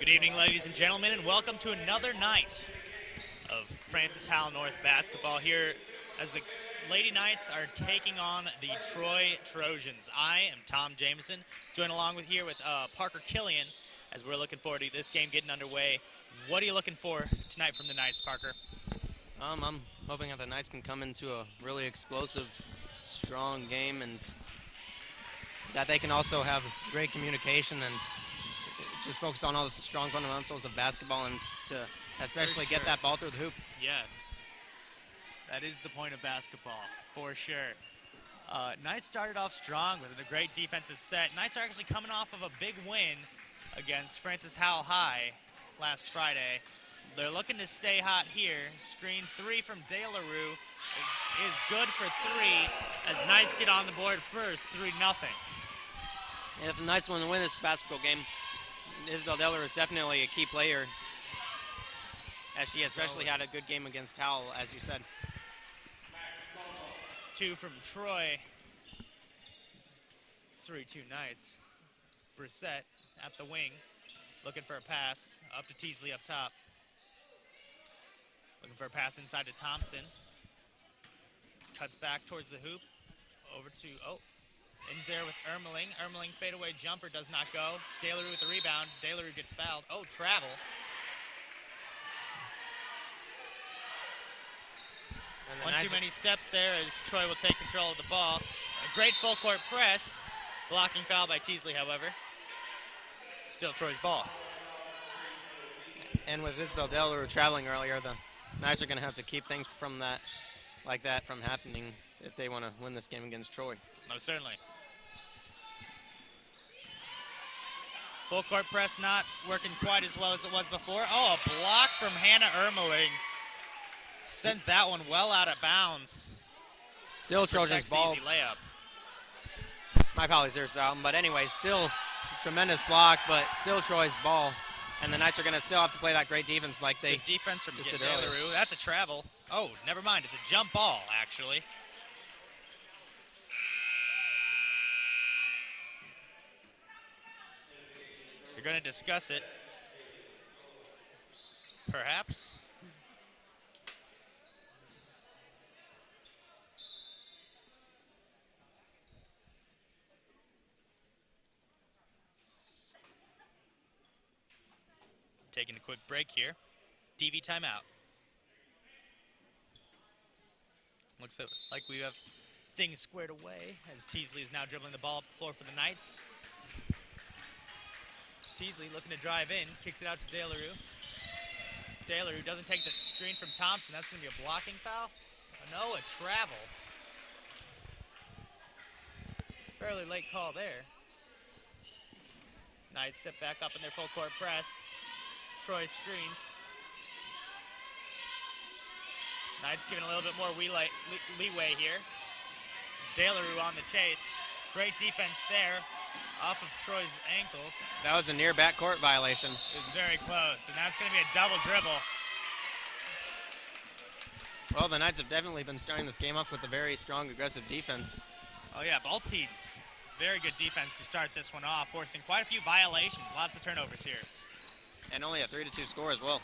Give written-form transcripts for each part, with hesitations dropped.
Good evening, ladies and gentlemen, and welcome to another night of Francis Howell North basketball here as the Lady Knights are taking on the Troy Trojans. I am Tom Jameson, joined along with Parker Killian as we're looking forward to this game getting underway. What are you looking for tonight from the Knights, Parker? I'm hoping that the Knights can come into a really explosive, strong game, and that they can also have great communication and just focus on all the strong fundamentals of basketball and to especially get that ball through the hoop. Yes, that is the point of basketball, for sure. Knights started off strong with a great defensive set. Knights are actually coming off of a big win against Francis Howell High last Friday. They're looking to stay hot here. Screen three from De La Rue is good for three as Knights get on the board first, 3-0. And if the Knights want to win this basketball game, Isabel Deller is definitely a key player, as she especially had a good game against Howell, as you said. Two from Troy. 3-2 Knights. Brissett at the wing, looking for a pass up to Teasley up top. Looking for a pass inside to Thompson. Cuts back towards the hoop. Over to, in there with Ermeling. Ermeling fadeaway jumper does not go. De La Rue with the rebound. De La Rue gets fouled. Travel. One too many steps there as Troy will take control of the ball. A great full court press. Blocking foul by Teasley, however. Still Troy's ball. And with Isabel De La Rue traveling earlier, the Knights are going to have to keep things from that from happening if they want to win this game against Troy. Most certainly. Full court press not working quite as well as it was before. A block from Hannah Ermeling. Sends that one well out of bounds. Still Trojans ball. Easy layup. My apologies there, Sal. But anyway, still tremendous block, but still Troy's ball. And the Knights are going to still have to play that great defense like they Good defense from just De did La earlier. Rue. That's a travel. Never mind. It's a jump ball, actually. You're going to discuss it. Perhaps. Taking a quick break here. DV timeout. Looks like we have things squared away as Teasley is now dribbling the ball up the floor for the Knights. Teasley looking to drive in, kicks it out to De La Rue. De La Rue doesn't take the screen from Thompson. That's going to be a blocking foul. No, a travel. Fairly late call there. Knights sit back up in their full court press. Troy screens. Knights giving a little bit more leeway here. De La Rue on the chase. Great defense there off of Troy's ankles. That was a near backcourt violation. It was very close, and that's going to be a double dribble. Well, the Knights have definitely been starting this game off with a very strong, aggressive defense. Oh, yeah, both teams. Very good defense to start this one off, forcing quite a few violations. Lots of turnovers here. And only a 3-2 score as well.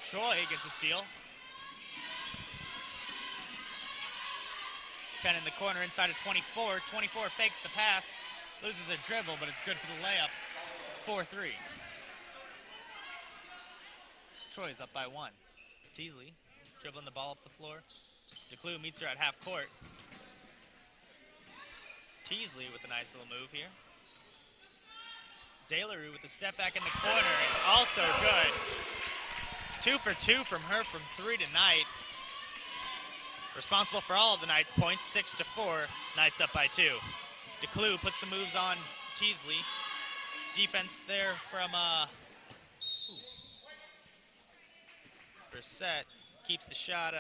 Troy gets the steal. 10 in the corner, inside of 24. 24 fakes the pass, loses a dribble, but it's good for the layup. 4-3. Troy's up by 1. Teasley dribbling the ball up the floor. DeClue meets her at half court. Teasley with a nice little move here. De La Rue with the step back in the corner is also good. 2 for 2 from her from 3 tonight. Responsible for all of the Knights' points, 6-4. Knights up by 2. DeClue puts some moves on Teasley. Defense there from Brissett keeps the shot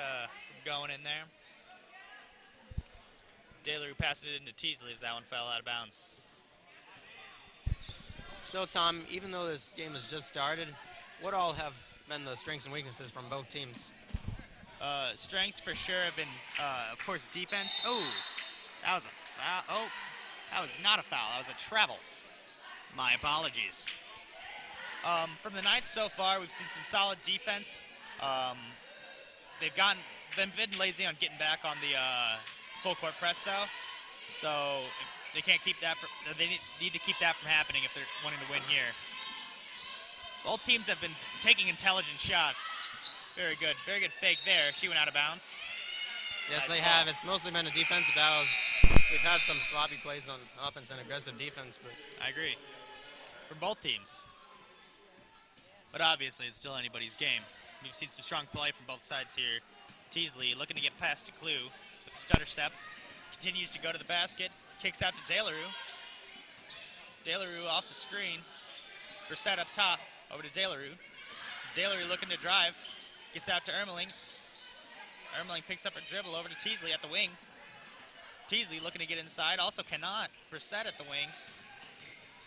going in there. De La Rue passed it into Teasley as that one fell out of bounds. So, Tom, even though this game has just started, what all have been the strengths and weaknesses from both teams? Strengths for sure have been, of course, defense. That was a foul. That was not a foul. That was a travel. My apologies. From the Knights so far, we've seen some solid defense. They've been lazy on getting back on the full court press though, so they can't keep that. They need to keep that from happening if they're wanting to win here. Both teams have been taking intelligent shots. Very good fake there. She went out of bounds. Yes, Nice they ball. have. It's mostly been a defensive battles. We've had some sloppy plays on offense and aggressive defense, but I agree. From both teams. But obviously, it's still anybody's game. We've seen some strong play from both sides here. Teasley looking to get past to Clue with a stutter step. Continues to go to the basket. Kicks out to DeLaRue. DeLaRue off the screen. Brissett up top. Over to DeLaRue. DeLaRue looking to drive. Gets out to Ermeling. Ermeling picks up a dribble over to Teasley at the wing. Teasley looking to get inside. Also cannot. Brissett at the wing.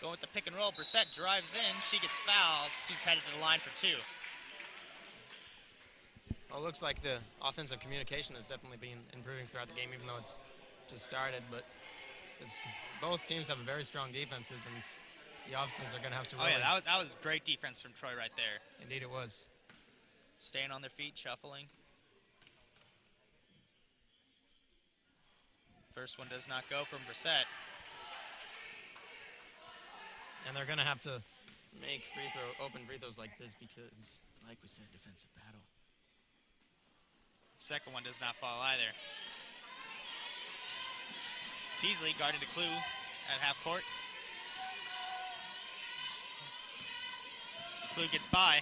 Going with the pick and roll. Brissett drives in. She gets fouled. She's headed to the line for two. well, it looks like the offensive communication has definitely been improving throughout the game, even though it's just started. But both teams have very strong defenses, and the offenses are going to have to really... Oh, yeah, that was great defense from Troy right there. Indeed it was. Staying on their feet, shuffling. First one does not go from Brissett. And they're going to have to make open free throws like this because, like we said, defensive battle. Second one does not fall either. Teasley guarding to Clue at half court. Clue gets by.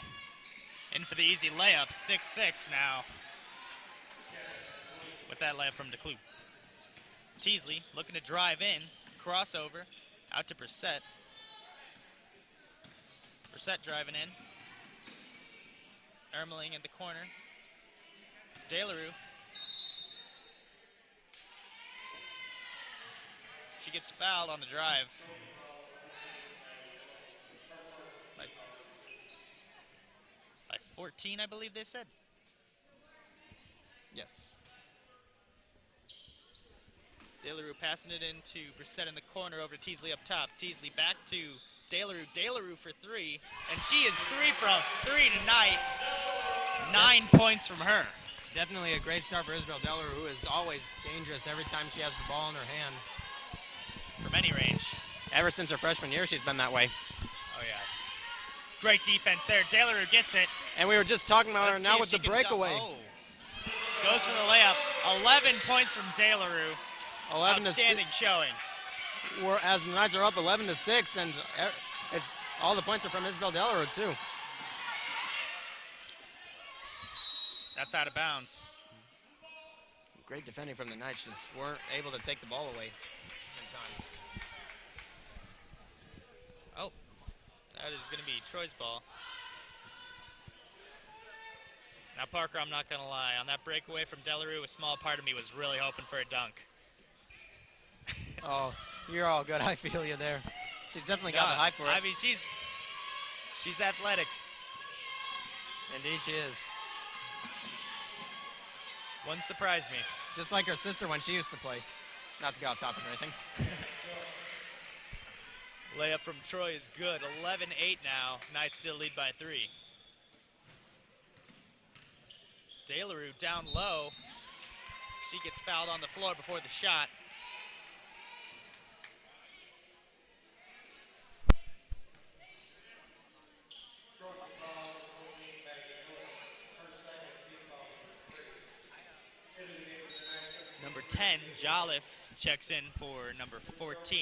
In for the easy layup, 6-6 now. With that layup from DeClue. Teasley looking to drive in. Crossover. Out to Brissett. Brissett driving in. Ermeling in the corner. DeLaRue. She gets fouled on the drive. By 14, I believe they said. Yes. DeLaRue passing it into Brissett in the corner over to Teasley up top. Teasley back to DeLaRue. DeLaRue for three. And she is 3 from 3 tonight. 9 points from her. Definitely a great start for Isabel DeLaRue, who is always dangerous every time she has the ball in her hands. From any range. Ever since her freshman year, she's been that way. Oh, yes. Great defense there. DeLaRue gets it. And we were just talking about Let's her see now if with she the can breakaway. Oh. Goes for the layup. 11 points from DeLaRue. 11 Outstanding to showing. as the Knights are up 11-6, and it's all the points are from Isabel DeLaRue too. That's out of bounds. Great defending from the Knights, just weren't able to take the ball away in time. Oh, that is going to be Troy's ball. Now, Parker, I'm not going to lie. On that breakaway from DeLaRue, a small part of me was really hoping for a dunk. Oh, you're all good. I feel you there. She's definitely got the hype for it. I mean, she's athletic. Indeed she is. Wouldn't surprise me. Just like her sister when she used to play. Not to go off topic or anything. Layup from Troy is good. 11-8 now. Knights still lead by 3. DeLaRue down low. She gets fouled on the floor before the shot. It's number 10, Jolliffe, checks in for number 14,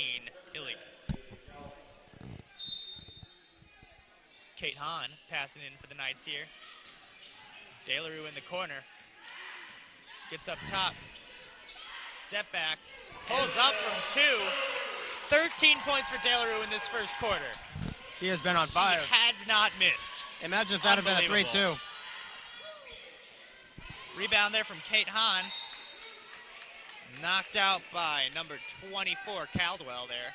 Illig. Kate Hahn passing in for the Knights here. DeLaRue in the corner. Gets up top. Step back. Pulls up from 2. 13 points for DeLaRue in this first quarter. She has been on fire. She has not missed. Imagine if that had been a 3-2. Rebound there from Kate Hahn. Knocked out by number 24, Caldwell there.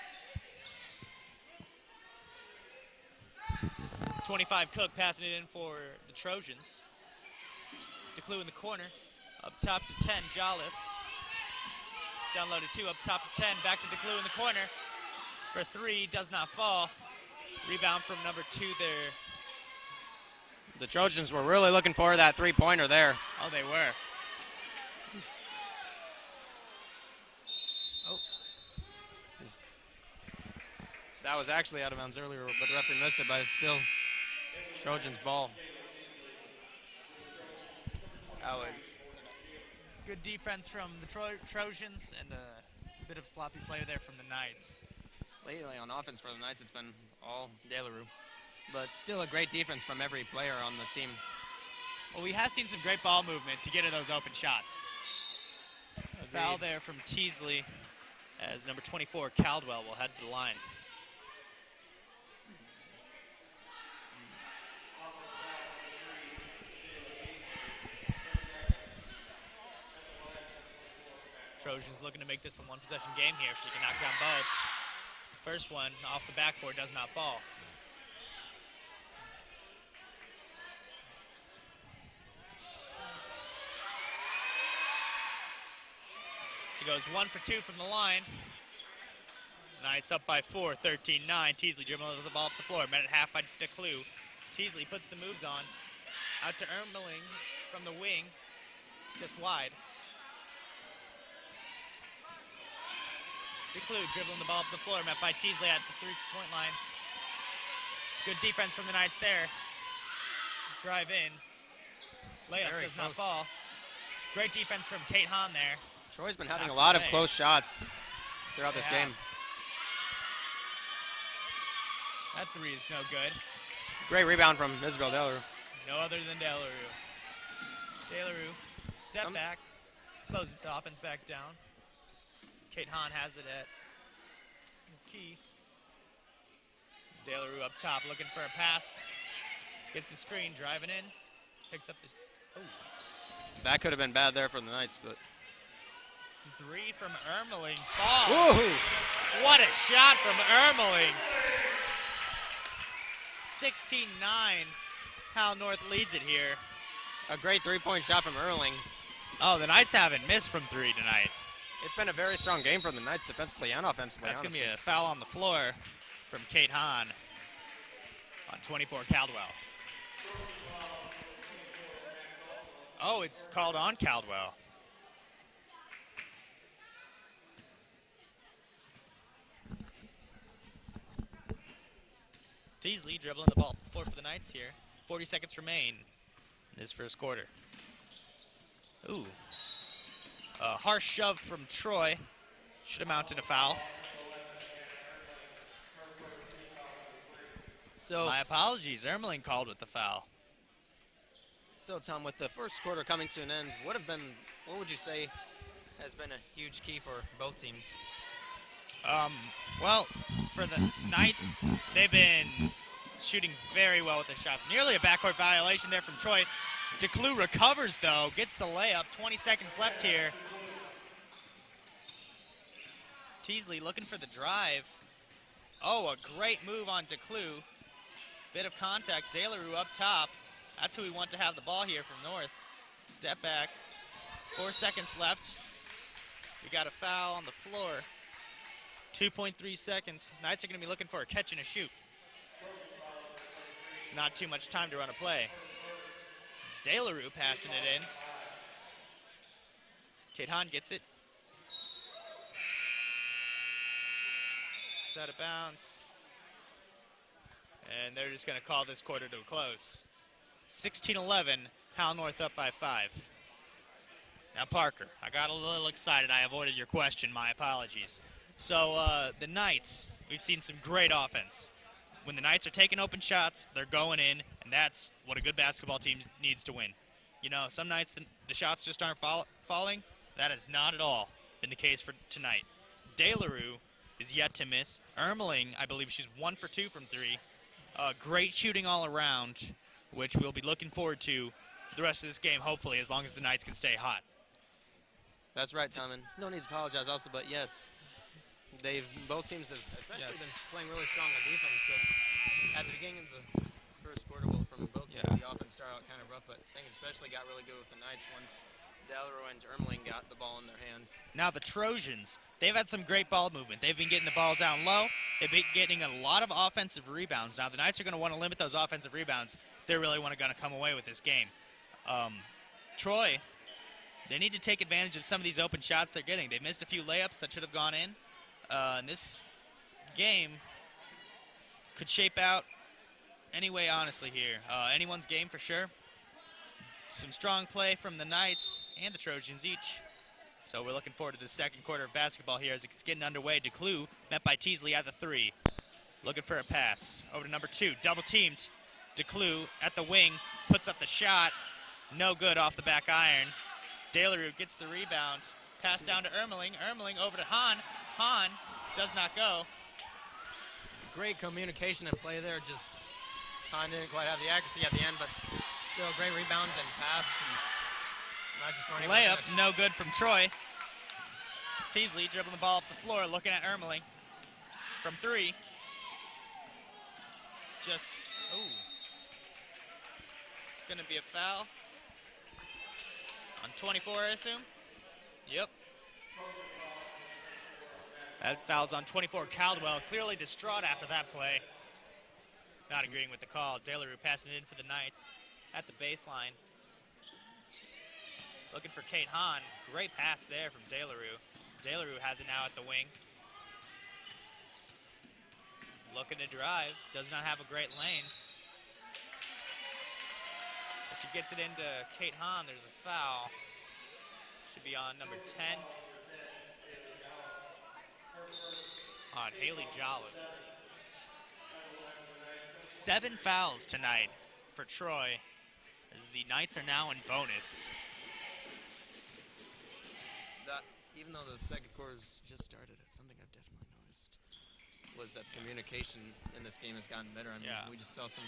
25, Cook passing it in for the Trojans. DeClue in the corner. Up top to 10, Jolliffe. Down low to 2, up top to 10. Back to DeClue in the corner. For 3, does not fall. Rebound from number 2 there, The Trojans were really looking for that three-pointer there. Oh, they were. Oh. That was actually out of bounds earlier, but the referee missed it, but it's still Trojans' ball. That was good defense from the Trojans and a bit of sloppy play there from the Knights. Lately on offense for the Knights, it's been all De La Rue, but still a great defense from every player on the team. Well, we have seen some great ball movement to get to those open shots. A foul there from Teasley as number 24, Caldwell, will head to the line. Trojans looking to make this a one-possession game here if she can knock down both. First one off the backboard does not fall. She goes 1 for 2 from the line. Knights up by 4, 13-9. Teasley dribbling the ball up the floor. Met at half by DeClue. Teasley puts the moves on. Out to Ermeling from the wing. Just wide. DeClue dribbling the ball up the floor. Met by Teasley at the three-point line. Good defense from the Knights there. Drive in. Layup does not fall. Great defense from Kate Hahn there. Troy's been having a lot of close shots throughout this game. That three is no good. Great rebound from Isabel De La Rue. No other than De La Rue. De La Rue, step back, slows the offense back down. Kate Hahn has it at key. De La Rue up top looking for a pass. Gets the screen, driving in. Picks up this. Oh. That could have been bad there for the Knights, but. Three from Ermeling falls. Woo! What a shot from Ermeling. 16-9. Hal North leads it here. A great three-point shot from Ermeling. Oh, the Knights haven't missed from three tonight. It's been a very strong game for the Knights defensively and offensively. That's going to be a foul on the floor from Kate Hahn on 24 Caldwell. Oh, it's called on Caldwell. Teasley dribbling the ball up the floor for the Knights here. 40 seconds remain in this first quarter. Ooh. A harsh shove from Troy. Should amount to a foul. So my apologies. Ermeling called with the foul. So, Tom, with the first quarter coming to an end, what would you say has been a huge key for both teams? Well, for the Knights, they've been shooting very well with their shots. Nearly a backcourt violation there from Troy. DeClue recovers, though, gets the layup. 20 seconds left here. Teasley looking for the drive. Oh, a great move on DeClue. Bit of contact. De La Rue up top. That's who we want to have the ball here from North. Step back. 4 seconds left. We got a foul on the floor. 2.3 seconds. Knights are going to be looking for a catch and a shoot. Not too much time to run a play. De La Rue passing it in. Kate Hahn gets it. It's out of bounds. And they're just going to call this quarter to a close. 16-11, Hal North up by 5. Now, Parker, I got a little excited. I avoided your question. My apologies. So, the Knights, we've seen some great offense. When the Knights are taking open shots, they're going in, and that's what a good basketball team needs to win. You know, some nights the shots just aren't falling. That has not at all been the case for tonight. De La Rue is yet to miss. Ermeling, I believe she's 1 for 2 from 3. Great shooting all around, which we'll be looking forward to for the rest of this game, hopefully, as long as the Knights can stay hot. That's right, Tom, and no need to apologize also, but yes, both teams have especially been playing really strong on defense, but at the beginning of the first quarter, well, from both teams, the offense started out kind of rough, but things especially got really good with the Knights once Delaro and Ermeling got the ball in their hands. Now the Trojans, they've had some great ball movement. They've been getting the ball down low. They've been getting a lot of offensive rebounds. Now the Knights are going to want to limit those offensive rebounds if they really want to come away with this game. Troy, they need to take advantage of some of these open shots they're getting. They missed a few layups that should have gone in. And this game could shape out anyway, honestly, here. Anyone's game for sure. Some strong play from the Knights and the Trojans each. So we're looking forward to the second quarter of basketball here as it's getting underway. DeClue met by Teasley at the 3. Looking for a pass. Over to number 2. Double teamed. DeClue at the wing. Puts up the shot. No good off the back iron. Delarue gets the rebound. Pass down to Ermeling. Ermeling over to Hahn. Hahn does not go. Great communication and play there. Just Hahn didn't quite have the accuracy at the end, but still great rebounds and pass. And not just running. Layup, no good from Troy. Teasley dribbling the ball up the floor, looking at Ermeling. From 3. It's going to be a foul. On 24, I assume? Yep. That foul's on 24. Caldwell clearly distraught after that play. Not agreeing with the call. Delarue passing it in for the Knights at the baseline. Looking for Kate Hahn. Great pass there from Delarue. Delarue has it now at the wing. Looking to drive. Does not have a great lane. As she gets it into Kate Hahn, there's a foul. Should be on number 10. On Haley Jolliffe. 7 fouls tonight for Troy, as the Knights are now in bonus. Even though the second quarter's just started, it's something I've definitely noticed was that the communication in this game has gotten better. I mean, we just saw some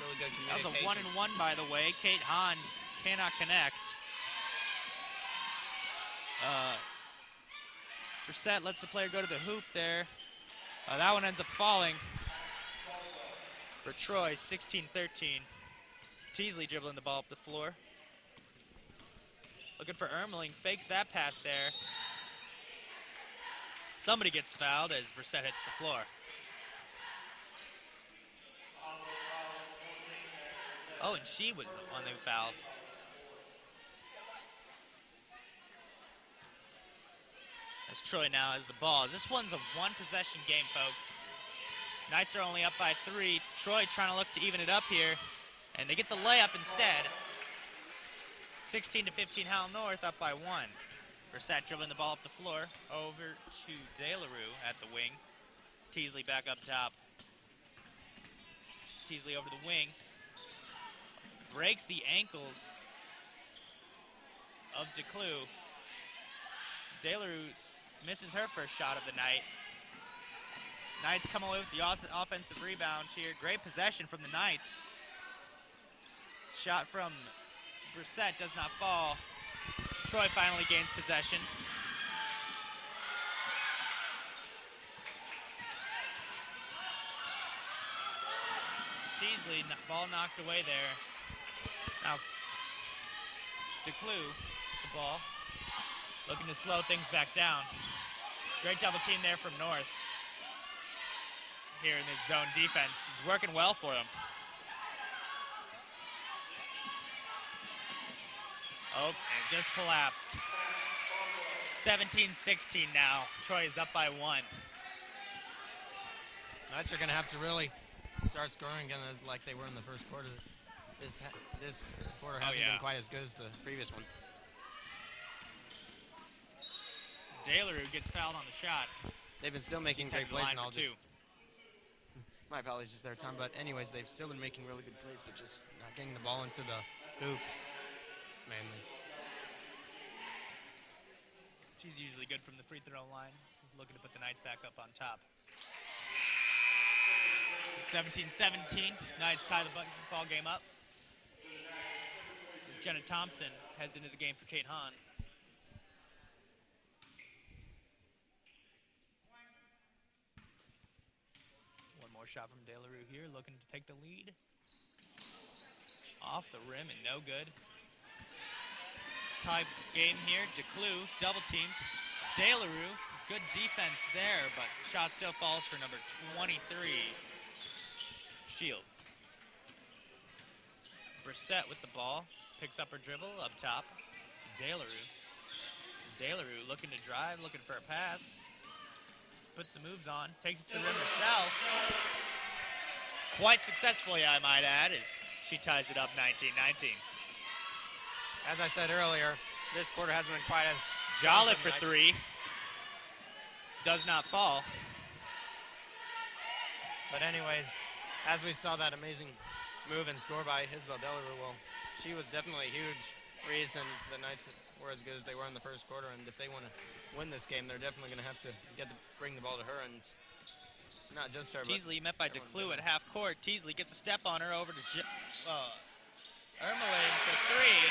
really good communication. That was a 1-and-1, by the way. Kate Hahn cannot connect. Brissett lets the player go to the hoop there. That one ends up falling for Troy, 16-13. Teasley dribbling the ball up the floor. Looking for Ermeling, fakes that pass there. Somebody gets fouled as Brissett hits the floor. Oh, and she was the one who fouled. As Troy now has the ball. This one's a one-possession game, folks. Knights are only up by 3. Troy trying to look to even it up here, and they get the layup instead. 16-15, Howell North up by 1. Brissett dribbling the ball up the floor. Over to Delarue at the wing. Teasley back up top. Teasley over the wing. Breaks the ankles of DeClue. Delarue misses her first shot of the night. Knights come away with the offensive rebound here. Great possession from the Knights. Shot from Brissett does not fall. Troy finally gains possession. Teasley, ball knocked away there. Now, DeClue, the ball, looking to slow things back down. Great double team there from North. Here in this zone defense. It's working well for them. Oh, it just collapsed. 17-16 now. Troy is up by 1. Knights are going to have to really start scoring again like they were in the first quarter. This quarter hasn't been quite as good as the previous one. Delarue gets fouled on the shot. They've been still making great plays, and I'll just... My apologies, their time, but anyways, they've still been making really good plays, but just not getting the ball into the hoop, mainly. She's usually good from the free throw line. Looking to put the Knights back up on top. 17-17, Knights tie the ball game up. As Jenna Thompson heads into the game for Kate Hahn. More shot from Delarue here, looking to take the lead. Off the rim and no good. type game here. DeClue double teamed. DeLaRue, good defense there, but shot still falls for number 23, Shields. Brissett with the ball, picks up her dribble up top to DeLaRue. DeLaRue looking to drive, looking for a pass. Puts some moves on, takes it to the rim herself. Quite successfully, I might add, as she ties it up 19-19. As I said earlier, this quarter hasn't been quite as Jollett for three. Does not fall. But anyways, as we saw that amazing move and score by Isabel DeLaRue, well, she was definitely a huge reason the Knights were as good as they were in the first quarter. And if they want to win this game, they're definitely going to have to bring the ball to her, and not just her. Teasley met by DeClue at half court. Teasley gets a step on her over to Ermeling for three.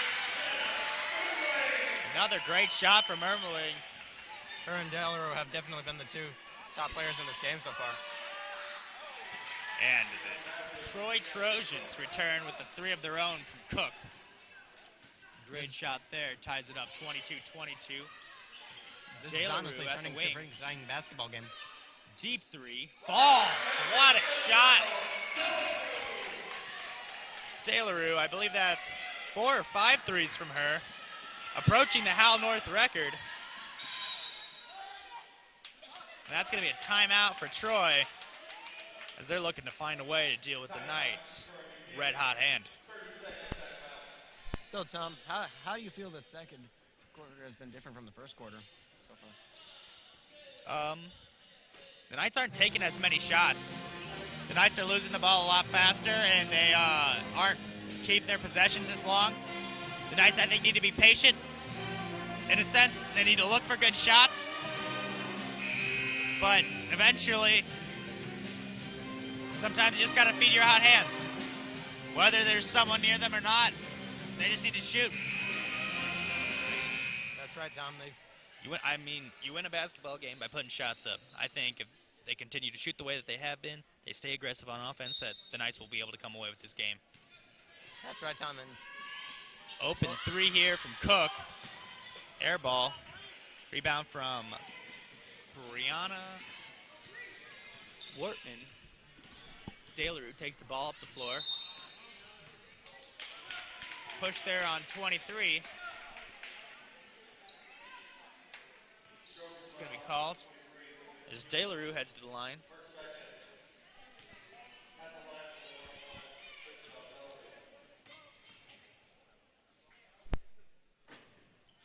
Another great shot from Ermeling. Her and DeLaRue have definitely been the two top players in this game so far. And the Troy Trojans return with the three of their own from Cook. Great shot there, ties it up 22-22. This is honestly turning into a pretty exciting basketball game. Deep three, falls, what a shot. DeLaRue, I believe that's 4 or 5 threes from her, approaching the Hal North record. And that's going to be a timeout for Troy, as they're looking to find a way to deal with the Knights' red-hot hand. So, Tom, how do you feel the second quarter has been different from the first quarter so far? The Knights aren't taking as many shots. The Knights are losing the ball a lot faster, and they aren't keeping their possessions as long. The Knights, I think, need to be patient. In a sense, they need to look for good shots. But eventually, sometimes you just got to feed your hot hands. Whether there's someone near them or not, they just need to shoot. That's right, Tom. You win a basketball game by putting shots up. I think if they continue to shoot the way that they have been, they stay aggressive on offense, that the Knights will be able to come away with this game. That's right, Tom. And open three here from Cook. Air ball. Rebound from Brianna Wortman. DeLaRue takes the ball up the floor. Push there on 23. It's going to be called as DeLaRue heads to the line.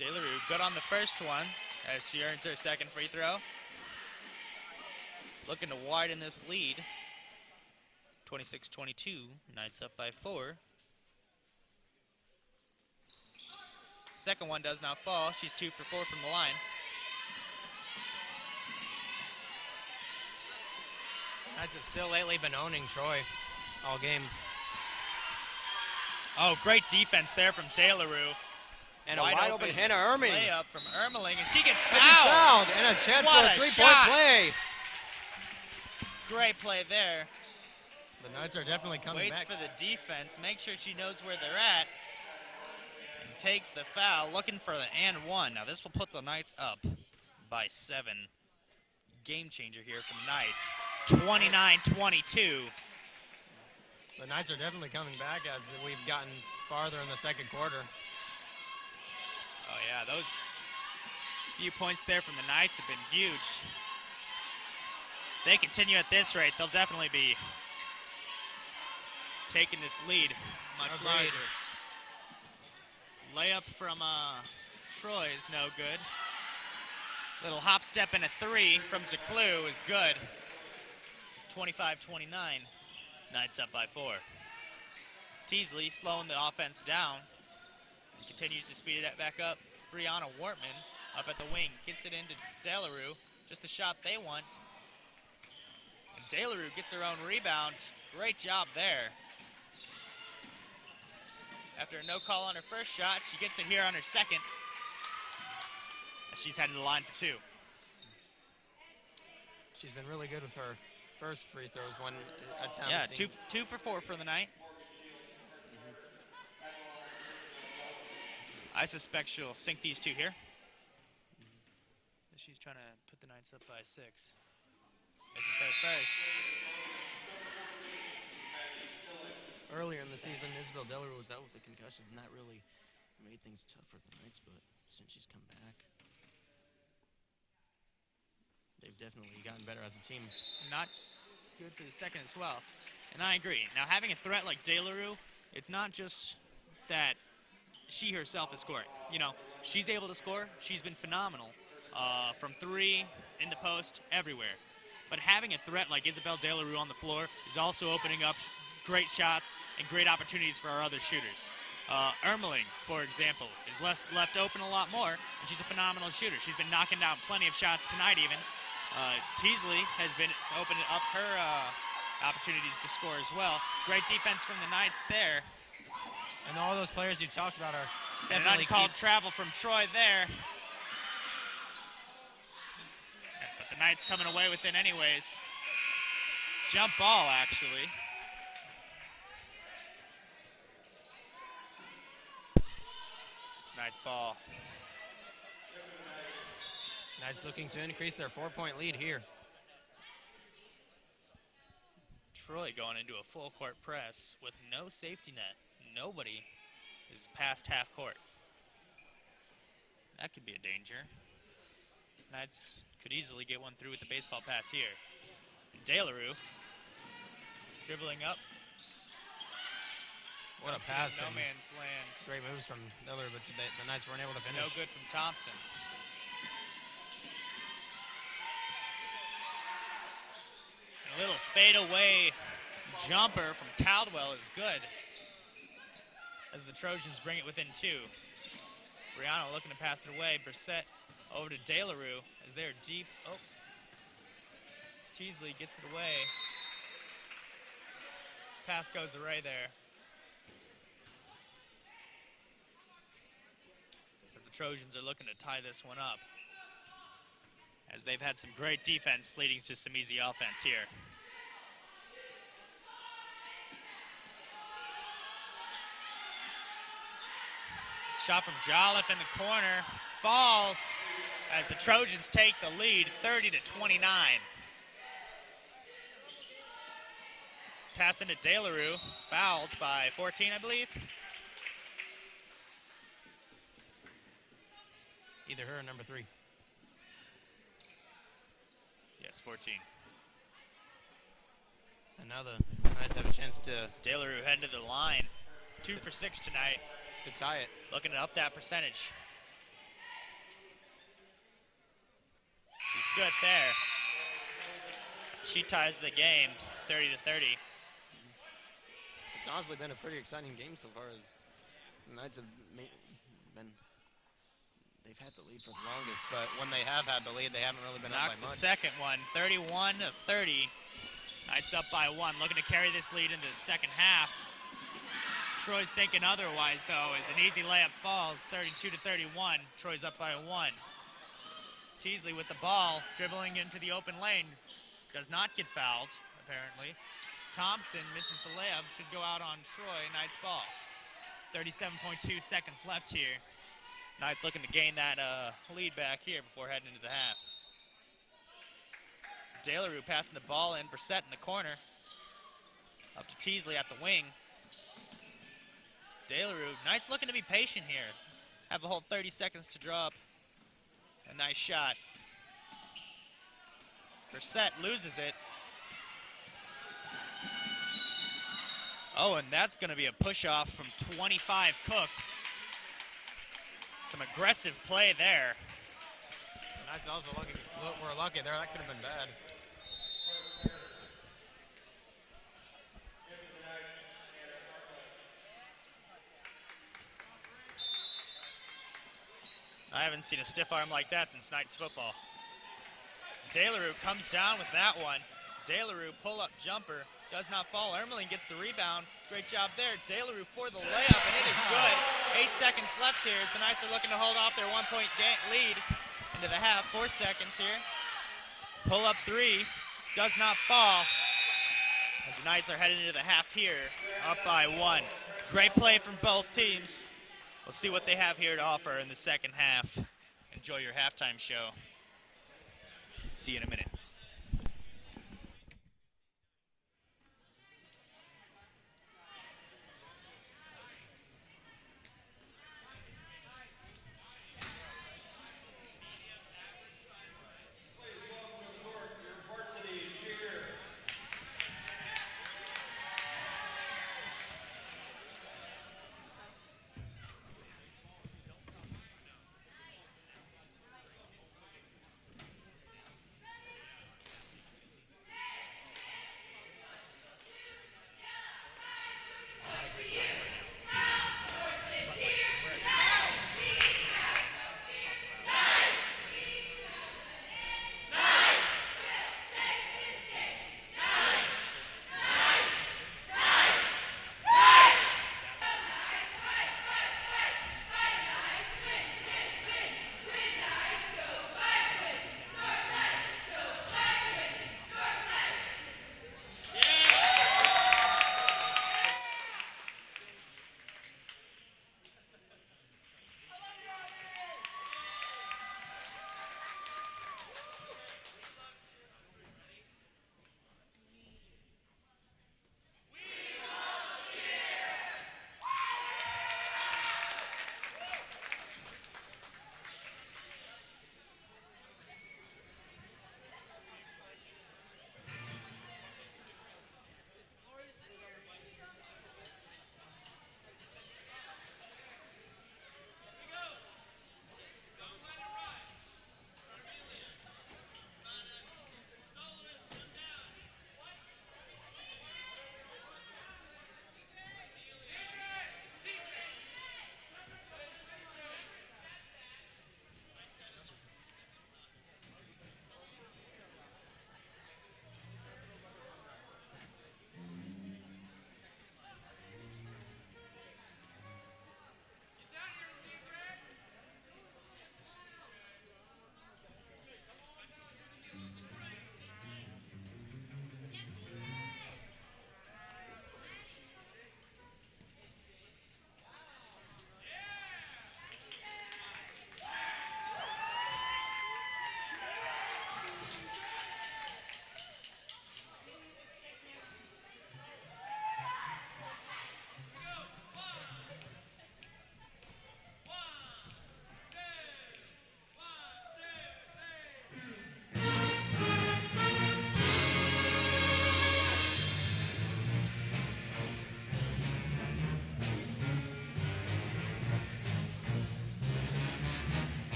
DeLaRue good on the first one as she earns her second free throw. Looking to widen this lead. 26-22, Knights up by 4. Second one does not fall. She's 2 for 4 from the line. Knights have still lately been owning Troy all game. Oh, great defense there from DeLaRue. And a wide open Hannah Erming. Layup from Ermeling, and she gets fouled. And a chance for a three-point play. Great play there. The Knights are definitely coming back. Waits for the defense, make sure she knows where they're at, and takes the foul, looking for the and one. Now this will put the Knights up by 7. Game changer here from Knights, 29-22. The Knights are definitely coming back as we've gotten farther in the second quarter. Oh yeah, those few points there from the Knights have been huge. They continue at this rate, they'll definitely be taking this lead much larger. Layup from Troy is no good. Little hop step and a 3 from DeClue is good. 25-29, Knights up by 4. Teasley slowing the offense down. Continues to speed it back up. Brianna Wortman up at the wing. Gets it into DeLaRue. Just the shot they want. And DeLaRue gets her own rebound. Great job there. After a no call on her first shot, she gets it here on her second. As she's heading to the line for 2. She's been really good with her first free throws when attempting. Yeah, 2 for 4 for the night. I suspect she'll sink these two here. She's trying to put the Knights up by 6. Misses her first. Earlier in the season, Isabel Deller was out with a concussion, and that really made things tough for the Knights, but since she's come back, they've definitely gotten better as a team. Not good for the second as well. And I agree. Now, having a threat like De La Rue, it's not just that she herself is scoring. You know, she's able to score. She's been phenomenal from 3, in the post, everywhere. But having a threat like Isabel De La Rue on the floor is also opening up great shots and great opportunities for our other shooters. Ermeling, for example, is left open a lot more, and she's a phenomenal shooter. She's been knocking down plenty of shots tonight even. Teasley has been opening up her opportunities to score as well. Great defense from the Knights there. And all those players you talked about are And an definitely uncalled travel from Troy there. But the Knights coming away with it anyways. Jump ball, actually. It's the Knights ball. Knights looking to increase their 4-point lead here. Troy going into a full court press with no safety net. Nobody is past half court. That could be a danger. Knights could easily get one through with the baseball pass here. De La Rue dribbling up. What a pass. No man's land. Great moves from Miller, but the Knights weren't able to finish. No good from Thompson. A little fadeaway jumper from Caldwell is good as the Trojans bring it within 2. Briano looking to pass it away. Brissett over to De La Rue as they're deep. Oh, Teasley gets it away. Pass goes away there. As the Trojans are looking to tie this one up, as they've had some great defense leading to some easy offense here. Shot from Jolliffe in the corner, falls as the Trojans take the lead 30-29. Pass into De La Rue, fouled by 14, I believe. Either her or number 3. Yes, 14. And now the Knights have a chance to... De La Rue heading to the line. 2 for 6 tonight. To tie it. Looking to up that percentage. She's good there. She ties the game 30-30. It's honestly been a pretty exciting game so far, as the Knights have they've had the lead for the longest, but when they have had the lead, they haven't really been up by much. Knocks the second one, 31-30. Knights up by 1, looking to carry this lead into the second half. Troy's thinking otherwise, though, as an easy layup falls, 32-31. Troy's up by 1. Teasley with the ball, dribbling into the open lane. Does not get fouled, apparently. Thompson misses the layup, should go out on Troy. Knights ball. 37.2 seconds left here. Knights looking to gain that lead back here before heading into the half. De La Rue passing the ball in, Brissett in the corner. Up to Teasley at the wing. De La Rue, Knights looking to be patient here. Have a whole 30 seconds to draw up a nice shot. Brissett loses it. Oh, and that's going to be a push-off from 25 Cook. Some aggressive play there. The Knights also were lucky there. That could have been bad. I haven't seen a stiff arm like that since Knights football. De La Rue comes down with that one. De La Rue pull-up jumper. Does not fall. Ermeling gets the rebound. Great job there. De La Rue for the layup, and it is good. 8 seconds left here as the Knights are looking to hold off their 1-point lead into the half. 4 seconds here. Pull-up 3. Does not fall. As the Knights are heading into the half here, up by 1. Great play from both teams. We'll see what they have here to offer in the second half. Enjoy your halftime show. See you in a minute.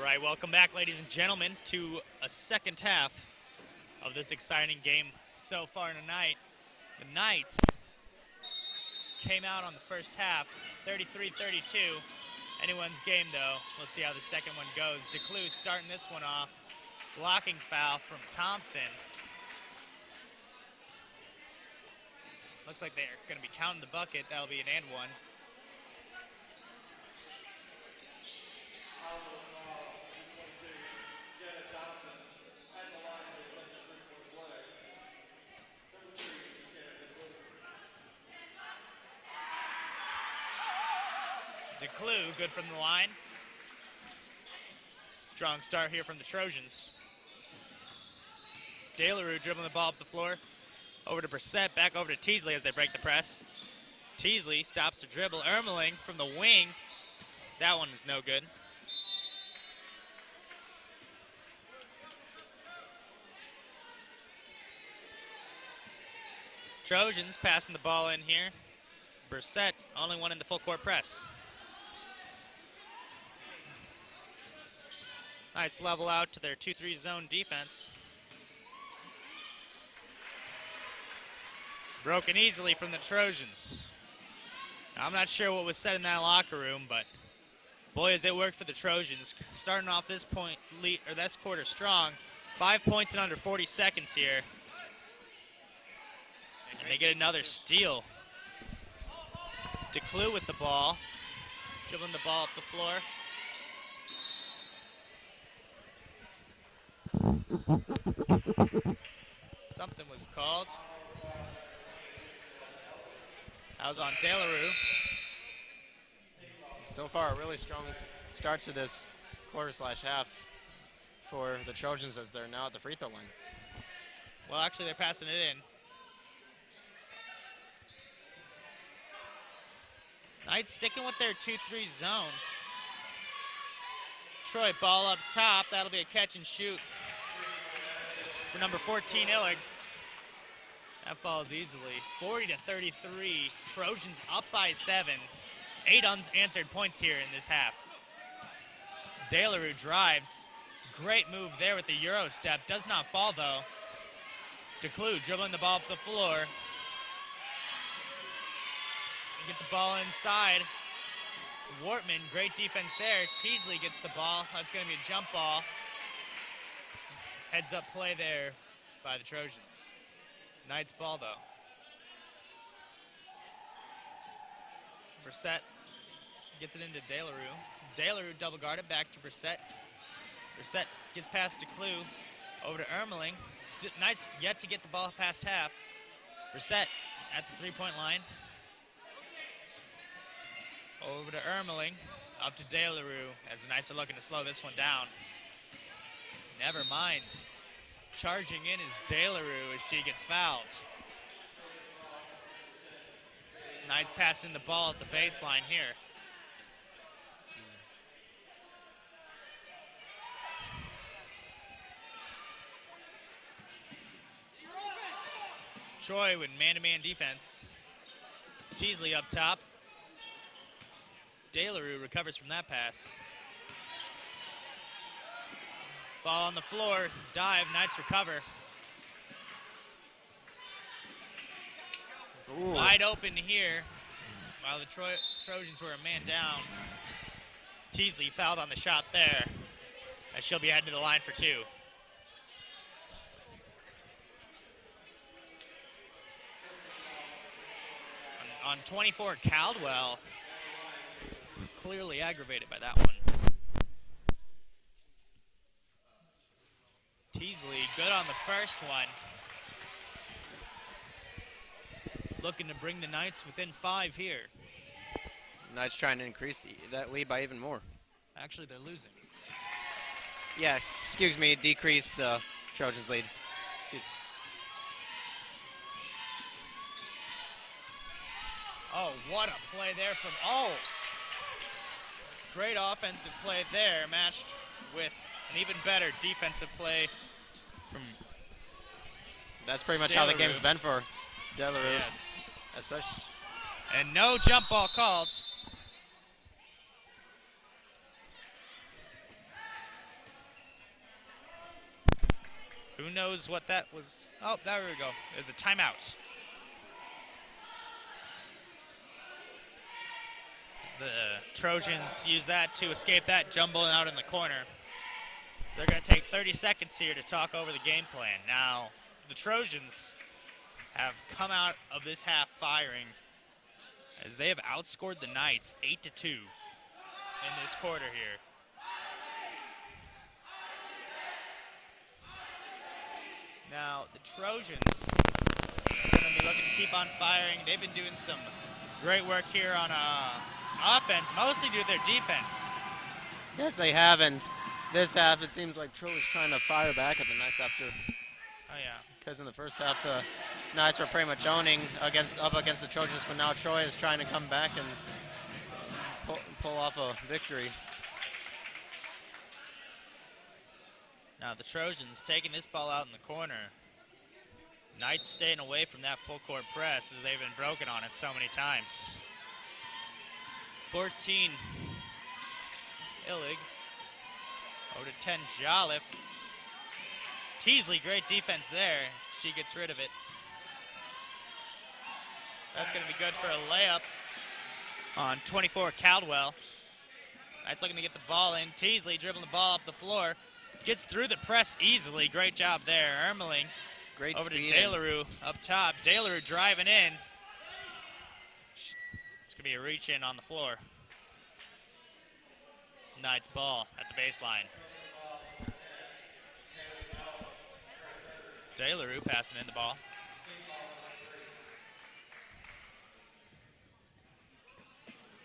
right, welcome back, ladies and gentlemen, to a second half of this exciting game so far tonight. The Knights came out on the first half, 33-32. Anyone's game, though. We'll see how the second one goes. DeClue starting this one off. Blocking foul from Thompson. Looks like they're going to be counting the bucket. That'll be an and one. DeClue, good from the line. Strong start here from the Trojans. De La Rue dribbling the ball up the floor. Over to Brissett, back over to Teasley as they break the press. Teasley stops the dribble. Ermeling from the wing. That one is no good. Trojans passing the ball in here. Brissett, only one in the full court press. Nice level out to their 2-3 zone defense. Broken easily from the Trojans. Now, I'm not sure what was said in that locker room, but boy, has it worked for the Trojans. Starting off this quarter strong. 5 points in under 40 seconds here. And they get another steal. DeClue with the ball. Dribbling the ball up the floor. Something was called. That was on De La Rue. So far, a really strong start to this quarter/half for the Trojans as they're now at the free throw line. Well, actually, they're passing it in. Knights sticking with their 2-3 zone. Troy, ball up top. That'll be a catch and shoot for number 14, Illig. That falls easily. 40-33. Trojans up by 7. 8 unanswered points here in this half. De La Rue drives. Great move there with the Euro step. Does not fall, though. DeClue dribbling the ball up the floor. And get the ball inside. Wortman, great defense there. Teasley gets the ball. That's going to be a jump ball. Heads up play there by the Trojans. Knights ball, though. Brissett gets it into De La Rue. De La Rue double guarded back to Brissett. Brissett gets past DeClue. Over to Ermeling. Knights yet to get the ball past half. Brissett at the three-point line. Over to Ermeling. Up to De La Rue as the Knights are looking to slow this one down. Never mind. Charging in is De La Rue as she gets fouled. Knights passing the ball at the baseline here. Troy with man-to-man defense. Teasley up top. De La Rue recovers from that pass. Ball on the floor, dive, Knights recover. Ooh. Wide open here, while the Trojans were a man down. Teasley fouled on the shot there, as she'll be heading to the line for 2. On 24, Caldwell, clearly aggravated by that one. Teasley, good on the first one. Looking to bring the Knights within 5 here. Knights trying to increase that lead by even more. Actually, they're losing. Yes, excuse me, decrease the Trojans' lead. Oh, what a play there from, great offensive play there, matched with an even better defensive play from That's pretty much De how La the game's Rue. been for De La Rue. Yes. Especially. And no jump ball called. Who knows what that was? Oh, there we go. There's a timeout. The Trojans use that to escape that jumble out in the corner. They're going to take 30 seconds here to talk over the game plan. Now, the Trojans have come out of this half firing as they have outscored the Knights 8-2 in this quarter here. Now, the Trojans are going to be looking to keep on firing. They've been doing some great work here on offense, mostly due to their defense. Yes, they have, and this half it seems like Troy is trying to fire back at the Knights after. Oh, yeah. Because in the first half, the Knights were pretty much owning up against the Trojans, but now Troy is trying to come back and pull off a victory. Now the Trojans taking this ball out in the corner. Knights staying away from that full court press as they've been broken on it so many times. 14, Illig. Over to 10, Jolliffe. Teasley, great defense there. She gets rid of it. That's going to be good for a layup on 24, Caldwell. Knights looking to get the ball in. Teasley dribbling the ball up the floor. Gets through the press easily. Great job there. Ermeling Great over to speed. DeLaRue up top. DeLaRue driving in. It's going to be a reach in on the floor. Knights ball at the baseline. DeLaRue passing in the ball.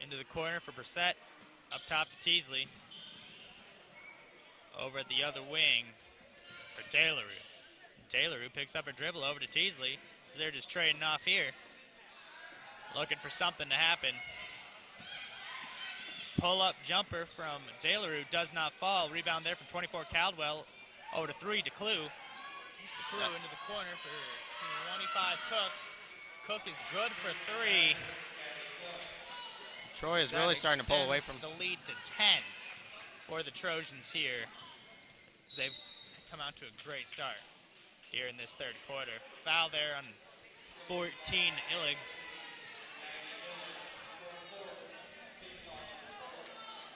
Into the corner for Brissett. Up top to Teasley. Over at the other wing for DeLaRue. DeLaRue picks up a dribble over to Teasley. They're just trading off here. Looking for something to happen. Pull-up jumper from DeLaRue does not fall. Rebound there from 24, Caldwell. Over to 3 to Clue. Clue into the corner for 25, Cook. Cook is good for 3. Troy is really starting to pull away from the lead to 10 for the Trojans here. They've come out to a great start here in this third quarter. Foul there on 14, Illig.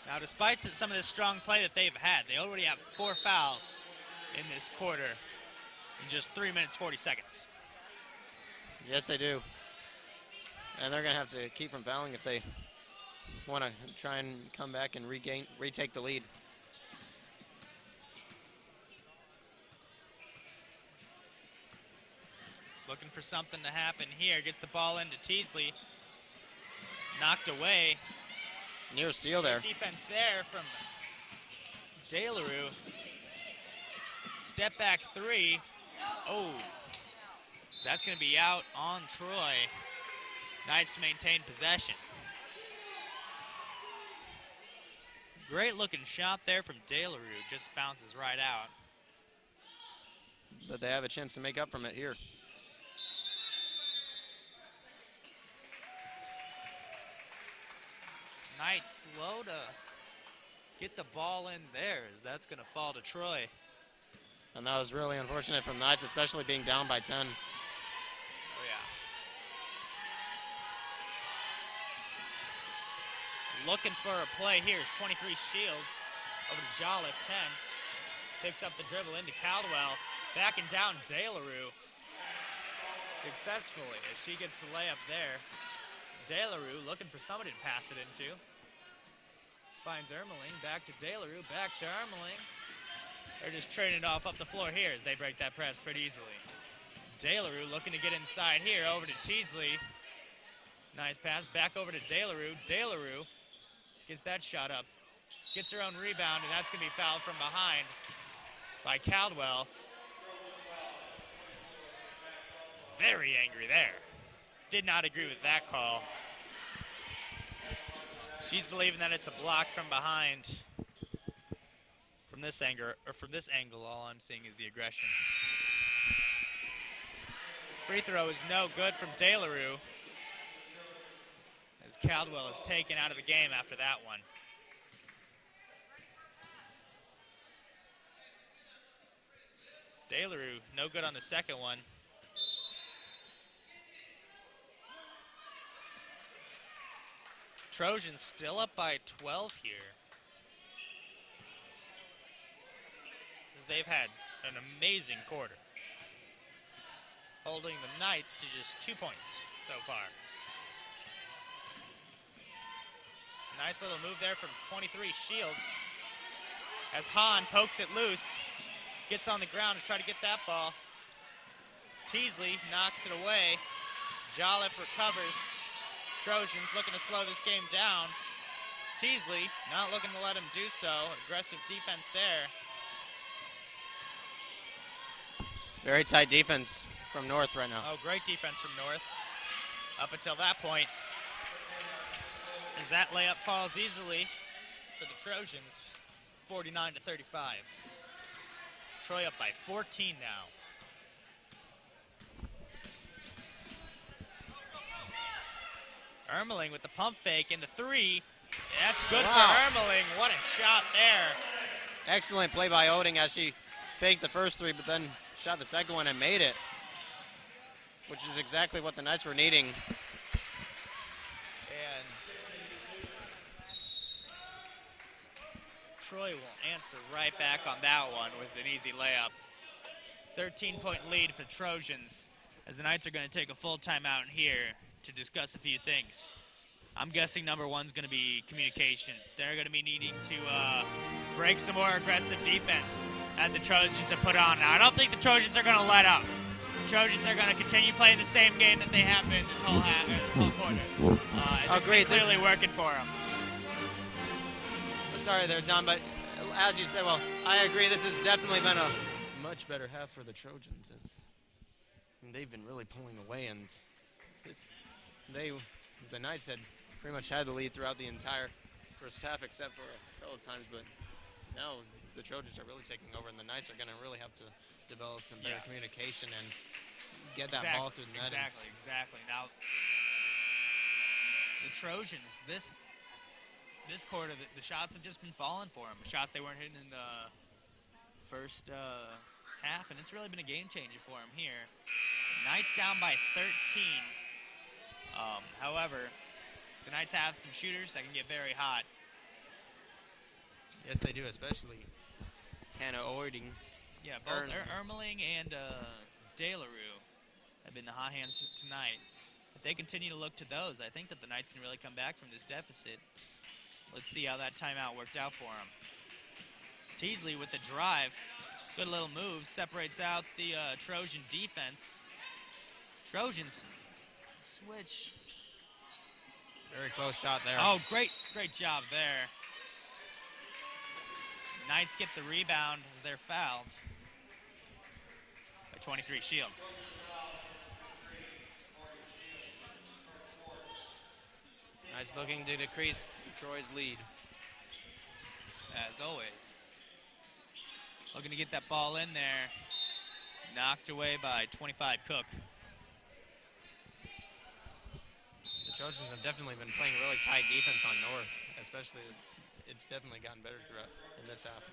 Now, despite some of this strong play that they've had, they already have 4 fouls in this quarter in just 3 minutes, 40 seconds. Yes, they do. And they're going to have to keep from fouling if they want to try and come back and retake the lead. Looking for something to happen here. Gets the ball into Teasley. Knocked away. Near steal there. Defense there from DeLaRue. Step back 3. Oh, that's going to be out on Troy. Knights maintain possession. Great looking shot there from DeLaRue. Just bounces right out. But they have a chance to make up from it here. Knights slow to get the ball in there as that's going to fall to Troy. And that was really unfortunate from Knights, especially being down by 10. Oh, yeah. Looking for a play here is 23, Shields. Over to Jolliffe, 10. Picks up the dribble into Caldwell. Backing down DeLaRue. Successfully as she gets the layup there. DeLaRue looking for somebody to pass it into. Finds Ermeling, back to DeLaRue, back to Ermeling. They're just trading it off up the floor here as they break that press pretty easily. DeLaRue looking to get inside here, over to Teasley. Nice pass, back over to DeLaRue. DeLaRue gets that shot up. Gets her own rebound, and that's going to be fouled from behind by Caldwell. Very angry there. Did not agree with that call. She's believing that it's a block from behind. From this angle, all I'm seeing is the aggression. Free throw is no good from DeLaRue, as Caldwell is taken out of the game after that one. DeLaRue, no good on the second one. Trojans still up by 12 here, as they've had an amazing quarter, holding the Knights to just 2 points so far. Nice little move there from 23 Shields, as Hahn pokes it loose, gets on the ground to try to get that ball. Teasley knocks it away. Jolliffe recovers. Trojans looking to slow this game down. Teasley not looking to let him do so. Aggressive defense there. Very tight defense from North right now. Oh, great defense from North. Up until that point. As that layup falls easily for the Trojans, 49-35. Troy up by 14 now. Ermeling with the pump fake and the three. That's good for Ermeling. What a shot there. Excellent play by Oding as she faked the first three, but then shot the second one and made it, which is exactly what the Knights were needing. And Troy will answer right back on that one with an easy layup. 13-point lead for Trojans, as the Knights are going to take a full timeout here to discuss a few things. I'm guessing number one's going to be communication. They're going to be needing to break some more aggressive defense that the Trojans have put on. Now, I don't think the Trojans are going to let up. The Trojans are going to continue playing the same game that they have been this whole quarter. It's been clearly working for them. Sorry there, John, but as you said, well, I agree. This has definitely been a much better half for the Trojans. They've been really pulling away, and the Knights had pretty much had the lead throughout the entire first half, except for a couple of times. But now the Trojans are really taking over, and the Knights are going to really have to develop some better communication and get that ball through the net. Exactly. Now, the Trojans, this quarter, the shots have just been falling for them. The shots they weren't hitting in the first half, and it's really been a game changer for them here. Knights down by 13. However, the Knights have some shooters that can get very hot. Yes, they do, especially Hannah Ording. Yeah, both Ermeling and DeLaRue have been the hot hands tonight. If they continue to look to those, I think that the Knights can really come back from this deficit. Let's see how that timeout worked out for them. Teasley with the drive. Good little move. Separates out the Trojan defense. Trojans switch. Very close shot there. Oh, great job there. Knights get the rebound as they're fouled by 23 Shields. Knights looking to decrease Troy's lead. As always. Looking to get that ball in there. Knocked away by 25 Cook. The Trojans have definitely been playing really tight defense on North, especially it's definitely gotten better throughout in this half.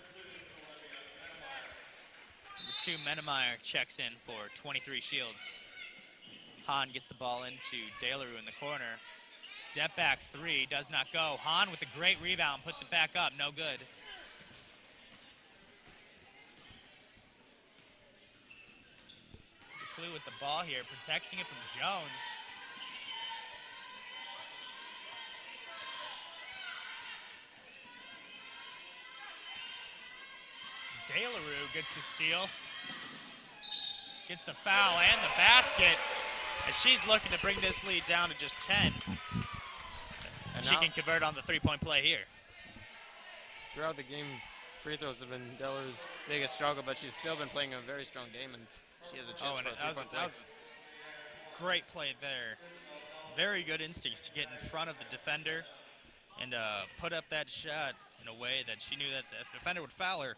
Number 2, Menemeyer checks in for 23 Shields. Hahn gets the ball into DeLaRue in the corner. Step back 3, does not go. Hahn with a great rebound, puts it back up, no good. DeClue with the ball here, protecting it from Jones. DeLaRue gets the steal, gets the foul and the basket, as she's looking to bring this lead down to just 10. And she can convert on the three-point play here. Throughout the game, free throws have been DeLaRue's biggest struggle, but she's still been playing a very strong game, and she has a chance for a three-point play. That was great play there. Very good instincts to get in front of the defender and put up that shot in a way that she knew that the defender would foul her,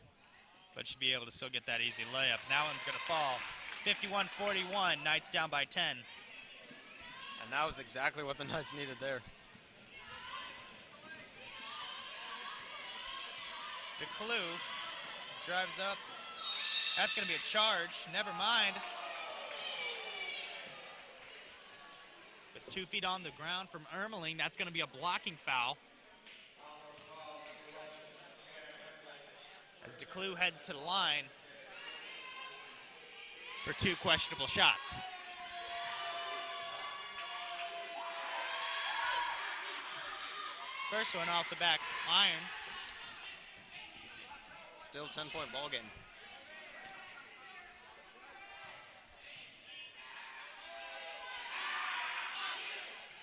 but she'd be able to still get that easy layup. Now one's going to fall. 51-41, Knights down by 10. And that was exactly what the Knights needed there. DeClue drives up, That's going to be a charge. Never mind. With 2 feet on the ground from Ermeling, that's going to be a blocking foul. As DeClue heads to the line for 2 questionable shots. First one off the back iron. Still 10-point ball game.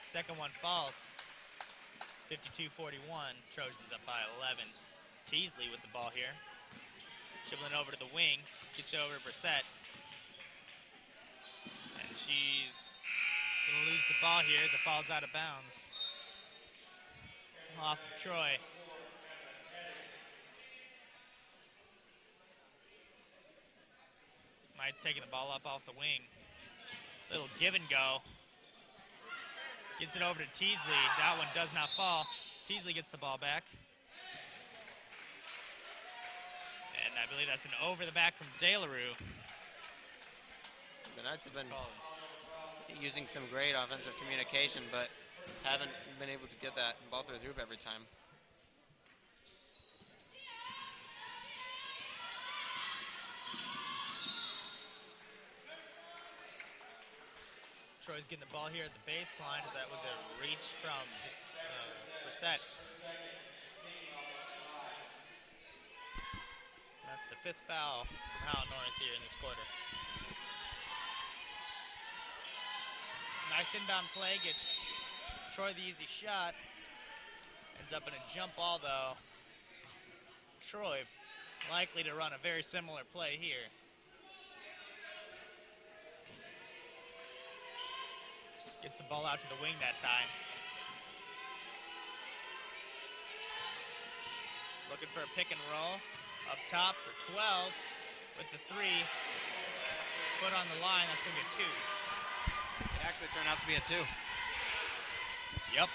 Second one falls. 52-41. Trojans up by 11. Teasley with the ball here. Dribbling over to the wing. Gets it over to Brissett. And she's going to lose the ball here as it falls out of bounds. Off of Troy. Knight's taking the ball up off the wing. Little give and go. Gets it over to Teasley. That one does not fall. Teasley gets the ball back. And I believe that's an over the back from DeLaRue. The Knights have been using some great offensive communication, but haven't been able to get that ball through the hoop every time. Troy's getting the ball here at the baseline as that was a reach from Brissett. That's the 5th foul from Howell North here in this quarter. Nice inbound play, gets Troy the easy shot. Ends up in a jump ball though. Troy likely to run a very similar play here. Gets the ball out to the wing that time. Looking for a pick and roll. Up top for 12 with the 3. Foot on the line, that's going to be a 2. It actually turned out to be a 2. Yep.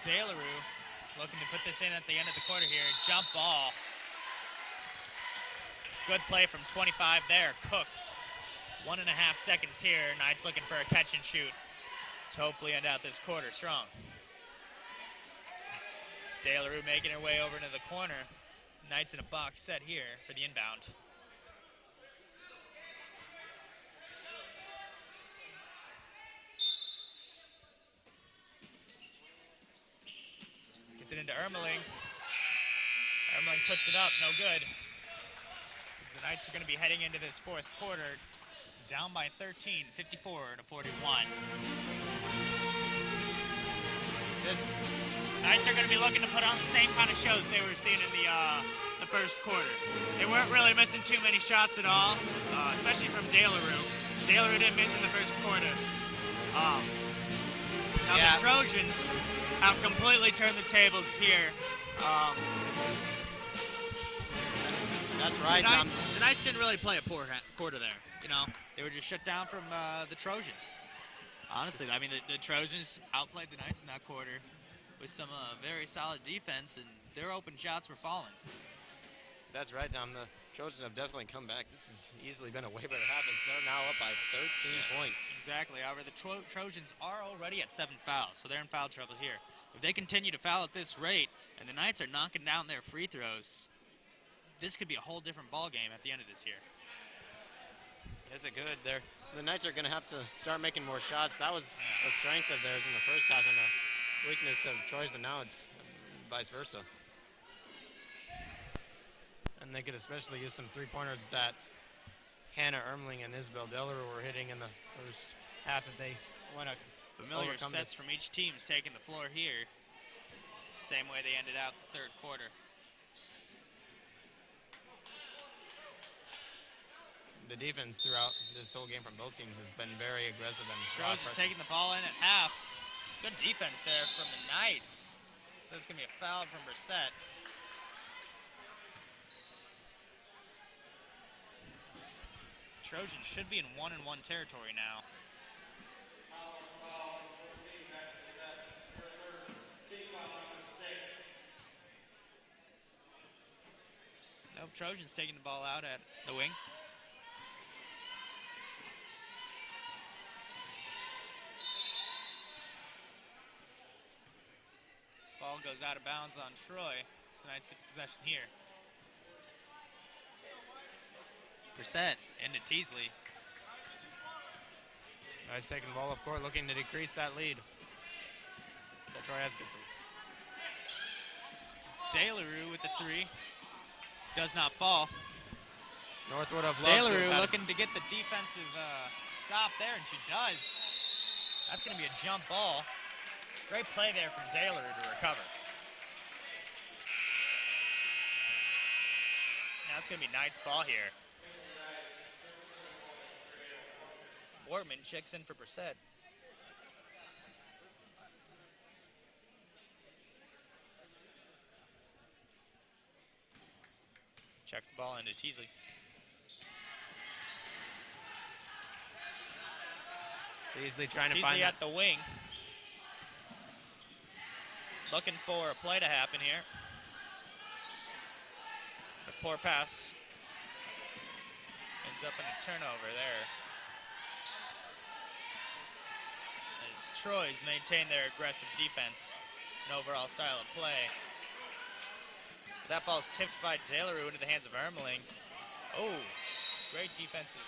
DeLaRue looking to put this in at the end of the quarter here. Jump ball. Good play from 25 there. Cook. 1.5 seconds here. Knights looking for a catch and shoot to hopefully end out this quarter strong. DeLaRue making her way over into the corner. Knights in a box set here for the inbound. Gets it into Ermeling. Ermeling puts it up, no good. As the Knights are going to be heading into this 4th quarter, down by 13, 54-41. This Knights are going to be looking to put on the same kind of show that they were seeing in the first quarter. They weren't really missing too many shots at all, especially from DeLaRue. DeLaRue didn't miss in the first quarter. Now the Trojans have completely turned the tables here. That's right, the Knights didn't really play a poor quarter there. You know, they were just shut down from the Trojans. Honestly, I mean, the Trojans outplayed the Knights in that quarter with some very solid defense, and their open shots were falling. That's right, Tom. The Trojans have definitely come back. This has easily been a way better half, as they're now up by 13 points. Exactly. However, the Trojans are already at 7 fouls, so they're in foul trouble here. If they continue to foul at this rate, and the Knights are knocking down their free throws, this could be a whole different ball game at the end of this year. Yes, it could. The Knights are going to have to start making more shots. That was a strength of theirs in the first half and a weakness of Troy's, but now it's vice versa. And they could especially use some three-pointers that Hannah Ermeling and Isabel DeLaRue were hitting in the first half if they want to familiar sets from each team's taking the floor here. Same way they ended out the 3rd quarter. The defense throughout this whole game from both teams has been very aggressive and Trojan taking the ball in at half. Good defense there from the Knights. That's going to be a foul from Brissett. Trojans should be in 1-1 territory now. Nope, Trojans taking the ball out at the wing. Ball goes out of bounds on Troy, so Knights get the possession here. Brissett into Teasley. Knights taking the ball up court, looking to decrease that lead. That Troy has gets it. DeLaRue with the three. Does not fall. North would have loved to DeLaRue have looking to get the defensive stop there, and she does. That's going to be a jump ball. Great play there from DeLaRue to recover. Now it's going to be Knights ball here. Wortman checks in for Brissett. Checks the ball into Teasley. Teasley trying to Teasley find at the wing. Looking for a play to happen here. A poor pass. Ends up in a turnover there. As Troy's maintain their aggressive defense and overall style of play. That ball's tipped by DeLaRue into the hands of Ermeling. Oh, great defensive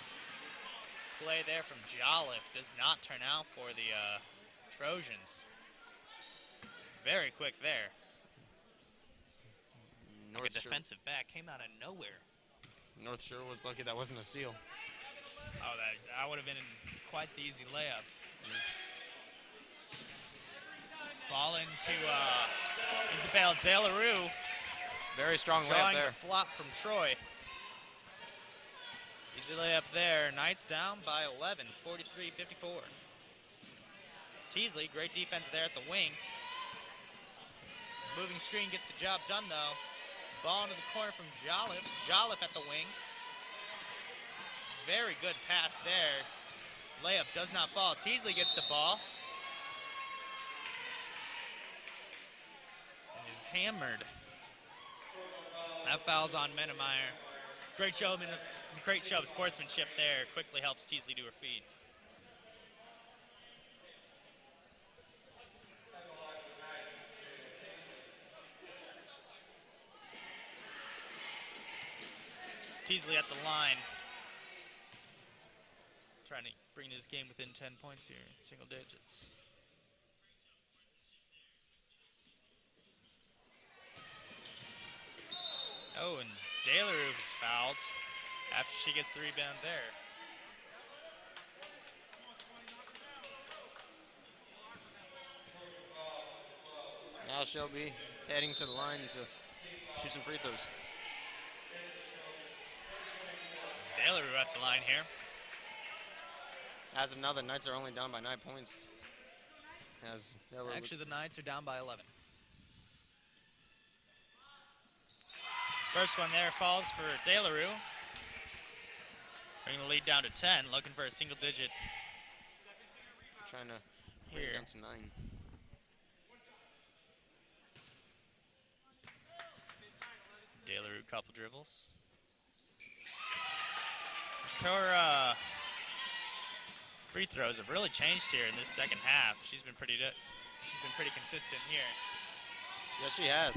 play there from Jolliffe. Does not turn out for the Trojans. Very quick there. Like a defensive back came out of nowhere. North sure was lucky that wasn't a steal. Oh, that would have been quite the easy layup. Ball into Isabel DeLaRue. Very strong layup Drawing there. the flop from Troy. Easy layup there. Knights down by 11, 43-54. Teasley, great defense there at the wing. Moving screen gets the job done, though. Ball into the corner from Jolliffe. Jolliffe at the wing. Very good pass there. Layup does not fall. Teasley gets the ball. And is hammered. That foul's on Menemeyer. Great show of sportsmanship there. Quickly helps Teasley to her feet. Teasley at the line. Trying to bring this game within 10 points here, single digits. Oh, and DeLaRue is fouled after she gets the rebound there. Now she'll be heading to the line to shoot some free throws. DeLaRue at the line here. As of now, the Knights are only down by 9 points. Actually, the Knights are down by 11. First one there falls for DeLaRue. Bringing the lead down to 10, looking for a single digit. Trying to bring it down to 9. DeLaRue, couple dribbles. Her free throws have really changed here in this second half. She's been pretty consistent here. Yes, she has.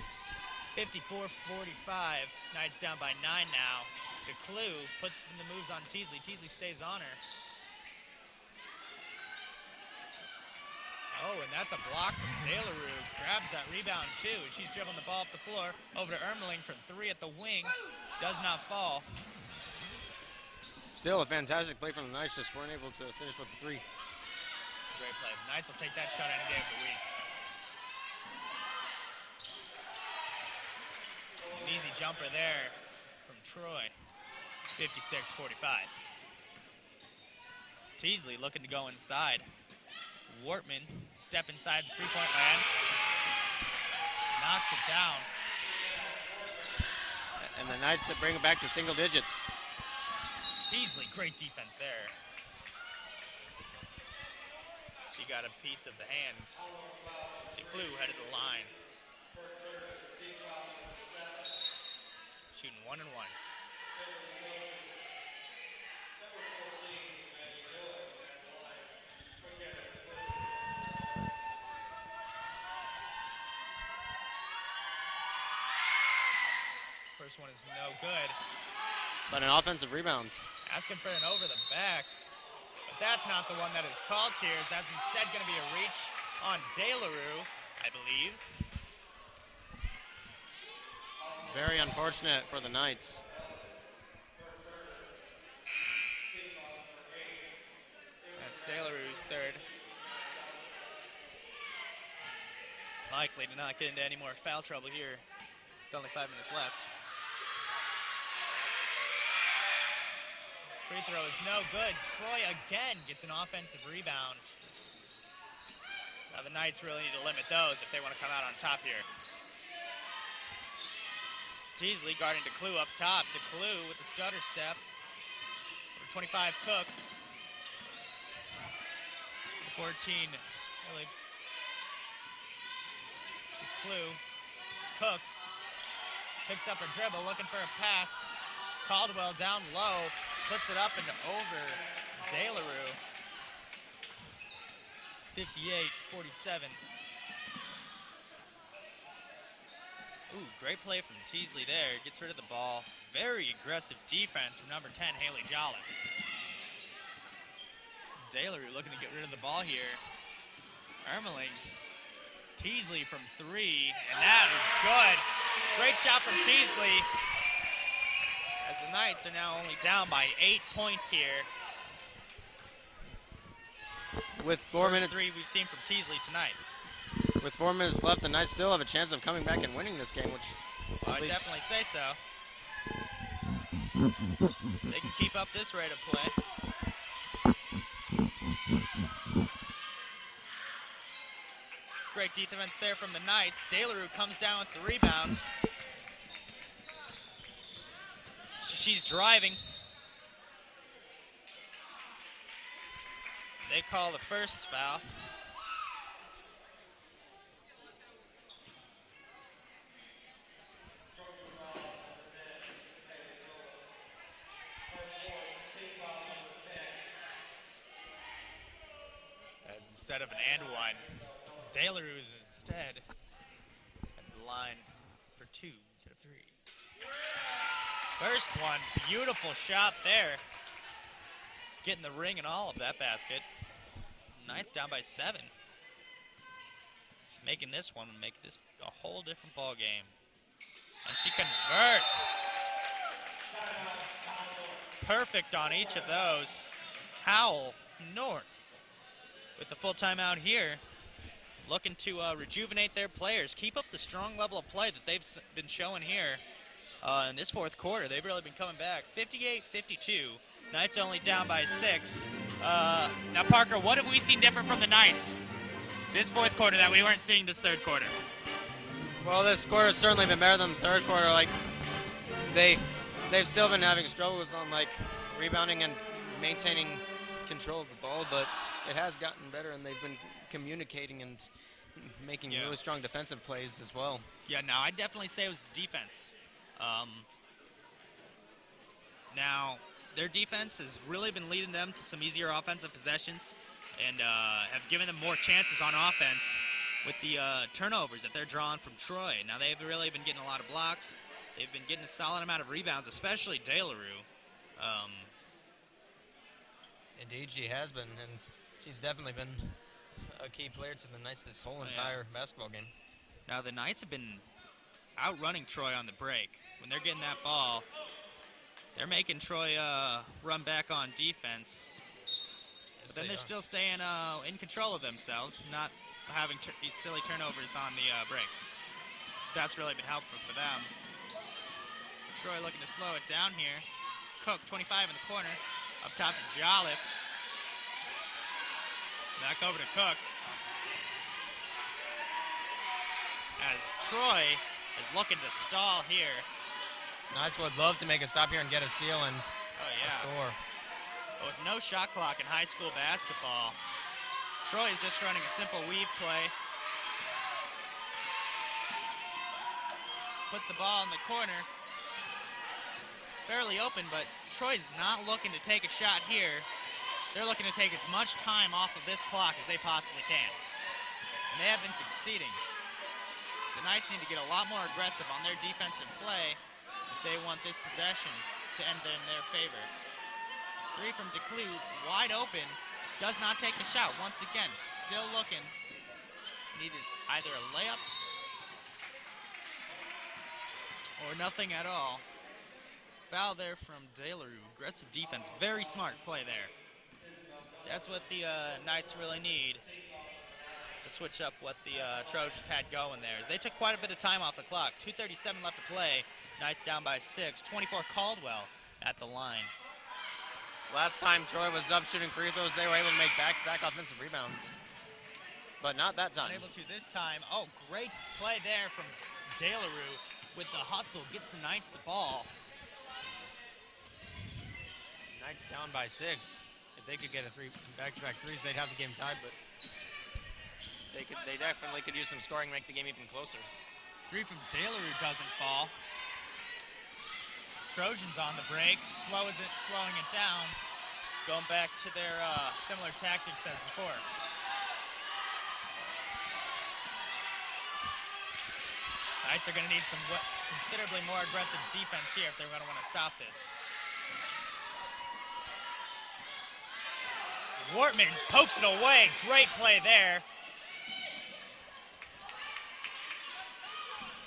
54-45. Knights down by 9 now. DeClue putting the moves on Teasley. Teasley stays on her. Oh, and that's a block from DeLaRue. Grabs that rebound too. She's dribbling the ball up the floor. Over to Ermeling from 3 at the wing. Does not fall. Still a fantastic play from the Knights, just weren't able to finish with the 3. Great play. The Knights will take that shot any day of the week. An easy jumper there from Troy. 56-45. Teasley looking to go inside. Wortman step inside the three-point land. Knocks it down. And the Knights bring it back to single digits. Teasley, great defense there. She got a piece of the hand. DeClue headed the line. shooting 1 and 1. First one is no good. But an offensive rebound. Asking for an over the back. But that's not the one that is called here. That's instead going to be a reach on De La Rue, I believe. Very unfortunate for the Knights. That's De La Rue's third. Likely to not get into any more foul trouble here. With only 5 minutes left. Free throw is no good. Troy again gets an offensive rebound. Now the Knights really need to limit those if they want to come out on top here. Teasley guarding DeClue up top. DeClue with the stutter step. Number 25, Cook. 14, really. DeClue. Cook picks up a dribble, looking for a pass. Caldwell down low, puts it up and over De La Rue. 58-47. Ooh, great play from Teasley there. Gets rid of the ball. Very aggressive defense from number 10, Haley Jolliffe. De La Rue looking to get rid of the ball here. Ermeling. Teasley from 3, and that is good. Great shot from Teasley. As the Knights are now only down by 8 points here. With 4 minutes, 3 we've seen from Teasley tonight. With 4 minutes left, the Knights still have a chance of coming back and winning this game, which I'd definitely say so. They can keep up this rate of play. Great defense there from the Knights. De La Rue comes down with the rebound. She's driving. They call the first foul. As instead of an and one, De La Rue is instead at the line for 2 instead of 3. First one, beautiful shot there. Getting the ring and all of that basket. Knights down by 7. Making this one, make this a whole different ball game. And she converts. Perfect on each of those. Howell North with the full timeout here. Looking to rejuvenate their players. Keep up the strong level of play that they've been showing here in this fourth quarter. They've really been coming back. 58-52. Knights only down by 6. Now, Parker, what have we seen different from the Knights this fourth quarter that we weren't seeing this third quarter? Well, this quarter has certainly been better than the third quarter. Like, they've still been having struggles on, like, rebounding and maintaining control of the ball, but it has gotten better, and they've been communicating and making really strong defensive plays as well. Yeah, no, I'd definitely say it was the defense. Now, their defense has really been leading them to some easier offensive possessions and have given them more chances on offense with the turnovers that they're drawing from Troy. Now, they've really been getting a lot of blocks. They've been getting a solid amount of rebounds, especially De La Rue. Indeed, she has been, and she's definitely been a key player to the Knights this whole entire basketball game. Now, the Knights have been outrunning Troy on the break. When they're getting that ball, they're making Troy run back on defense. But then they're still staying in control of themselves, not having silly turnovers on the break. So that's really been helpful for them. Troy looking to slow it down here. Cook, 25 in the corner. Up top to Jolliffe. Back over to Cook. As Troy is looking to stall here. Knights would love to make a stop here and get a steal and a score. But with no shot clock in high school basketball, Troy is just running a simple weave play. Puts the ball in the corner. fairly open, but Troy's not looking to take a shot here. They're looking to take as much time off of this clock as they possibly can. And they have been succeeding. The Knights need to get a lot more aggressive on their defensive play if they want this possession to end in their favor. Three from DeClue, wide open, does not take the shot. Once again, still looking. Needed either a layup or nothing at all. Foul there from Daleru. Aggressive defense, very smart play there. That's what the Knights really need to switch up what the Trojans had going there. As they took quite a bit of time off the clock. 2:37 left to play. Knights down by 6. 24 Caldwell at the line. Last time Troy was up shooting free throws, they were able to make back-to-back offensive rebounds. But not that time. Unable to this time. Oh, great play there from Daleru with the hustle. Gets the Knights the ball. Knights down by 6. If they could get a back-to-back threes, they'd have the game tied, but they definitely could use some scoring, make the game even closer. Three from Daleru doesn't fall. Trojans on the break, slowing it down, going back to their similar tactics as before. Knights are going to need some considerably more aggressive defense here if they're going to want to stop this. Wortman pokes it away. Great play there.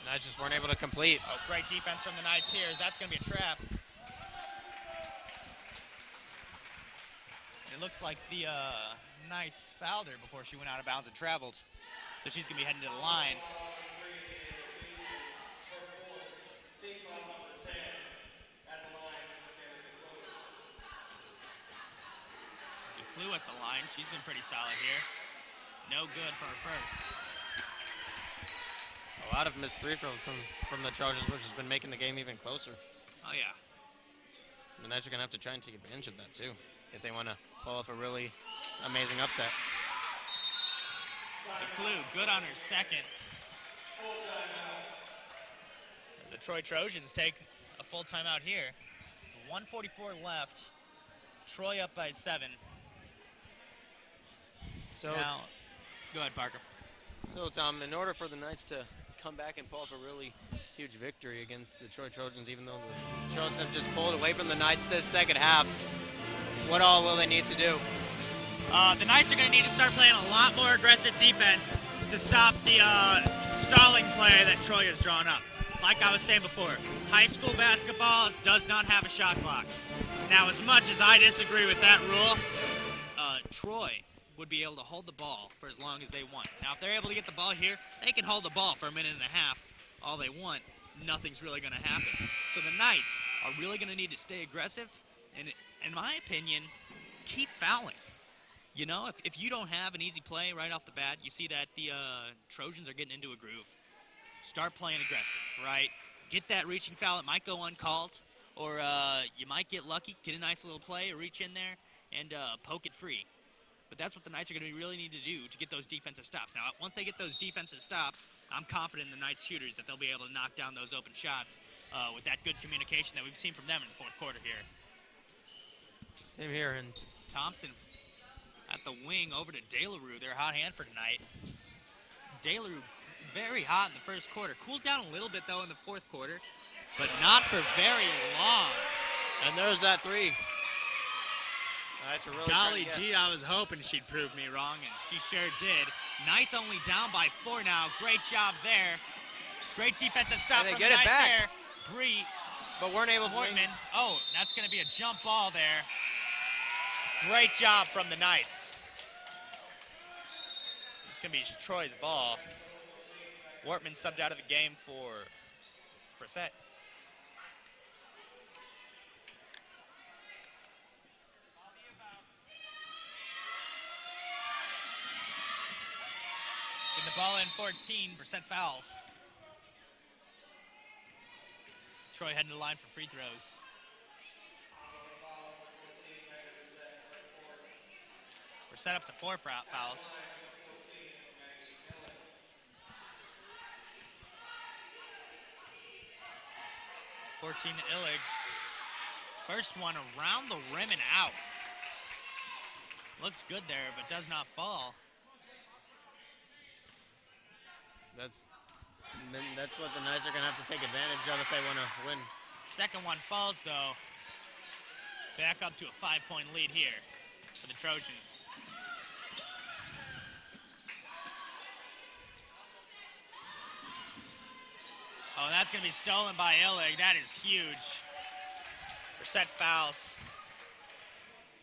Knights just weren't able to complete. Oh, great defense from the Knights here. That's going to be a trap. It looks like the Knights fouled her before she went out of bounds and traveled. So she's going to be heading to the line. DeClue at the line. She's been pretty solid here. No good for her first. A lot of missed free throws from the Trojans, which has been making the game even closer. Oh, yeah. The Knights are going to have to try and take advantage of that, too, if they want to pull off a really amazing upset. DeClue, good on her second. As the Troy Trojans take a full timeout here. 1:44 left. Troy up by 7. So now, go ahead, Parker. So, Tom, in order for the Knights to come back and pull off a really huge victory against the Troy Trojans, even though the Trojans have just pulled away from the Knights this second half, what all will they need to do? The Knights are going to need to start playing a lot more aggressive defense to stop the stalling play that Troy has drawn up. Like I was saying before, high school basketball does not have a shot clock. Now, as much as I disagree with that rule, Troy would be able to hold the ball for as long as they want. Now, if they're able to get the ball here, they can hold the ball for a minute and a half all they want. Nothing's really going to happen. So the Knights are really going to need to stay aggressive and, in my opinion, keep fouling. You know, if you don't have an easy play right off the bat, you see that the Trojans are getting into a groove. Start playing aggressive, right? Get that reaching foul. It might go uncalled, or you might get lucky, get a nice little play, or reach in there and poke it free. But that's what the Knights are going to really need to do to get those defensive stops. Now, once they get those defensive stops, I'm confident in the Knights shooters that they'll be able to knock down those open shots with that good communication that we've seen from them in the fourth quarter here. Same here. And Thompson at the wing over to Daleru, their hot hand for tonight. Daleru very hot in the first quarter. Cooled down a little bit, though, in the fourth quarter, but not for very long. And there's that three. Knights are really Golly gee, I was hoping she'd prove me wrong, and she sure did. Knights only down by 4 now. Great job there. Great defensive stop from the Knights there. Bree. But weren't able to. Wortman. Oh, that's going to be a jump ball there. Great job from the Knights. It's going to be Troy's ball. Wortman subbed out of the game for Brissett. Getting the ball in 14, Brissett fouls. Troy heading to the line for free throws. Brissett up to 4 fouls. $14 to Illig. First one around the rim and out. Looks good there, but does not fall. That's what the Knights are going to have to take advantage of if they want to win. Second one falls, though. Back up to a 5-point lead here for the Trojans. Oh, that's going to be stolen by Illig. That is huge. For set fouls.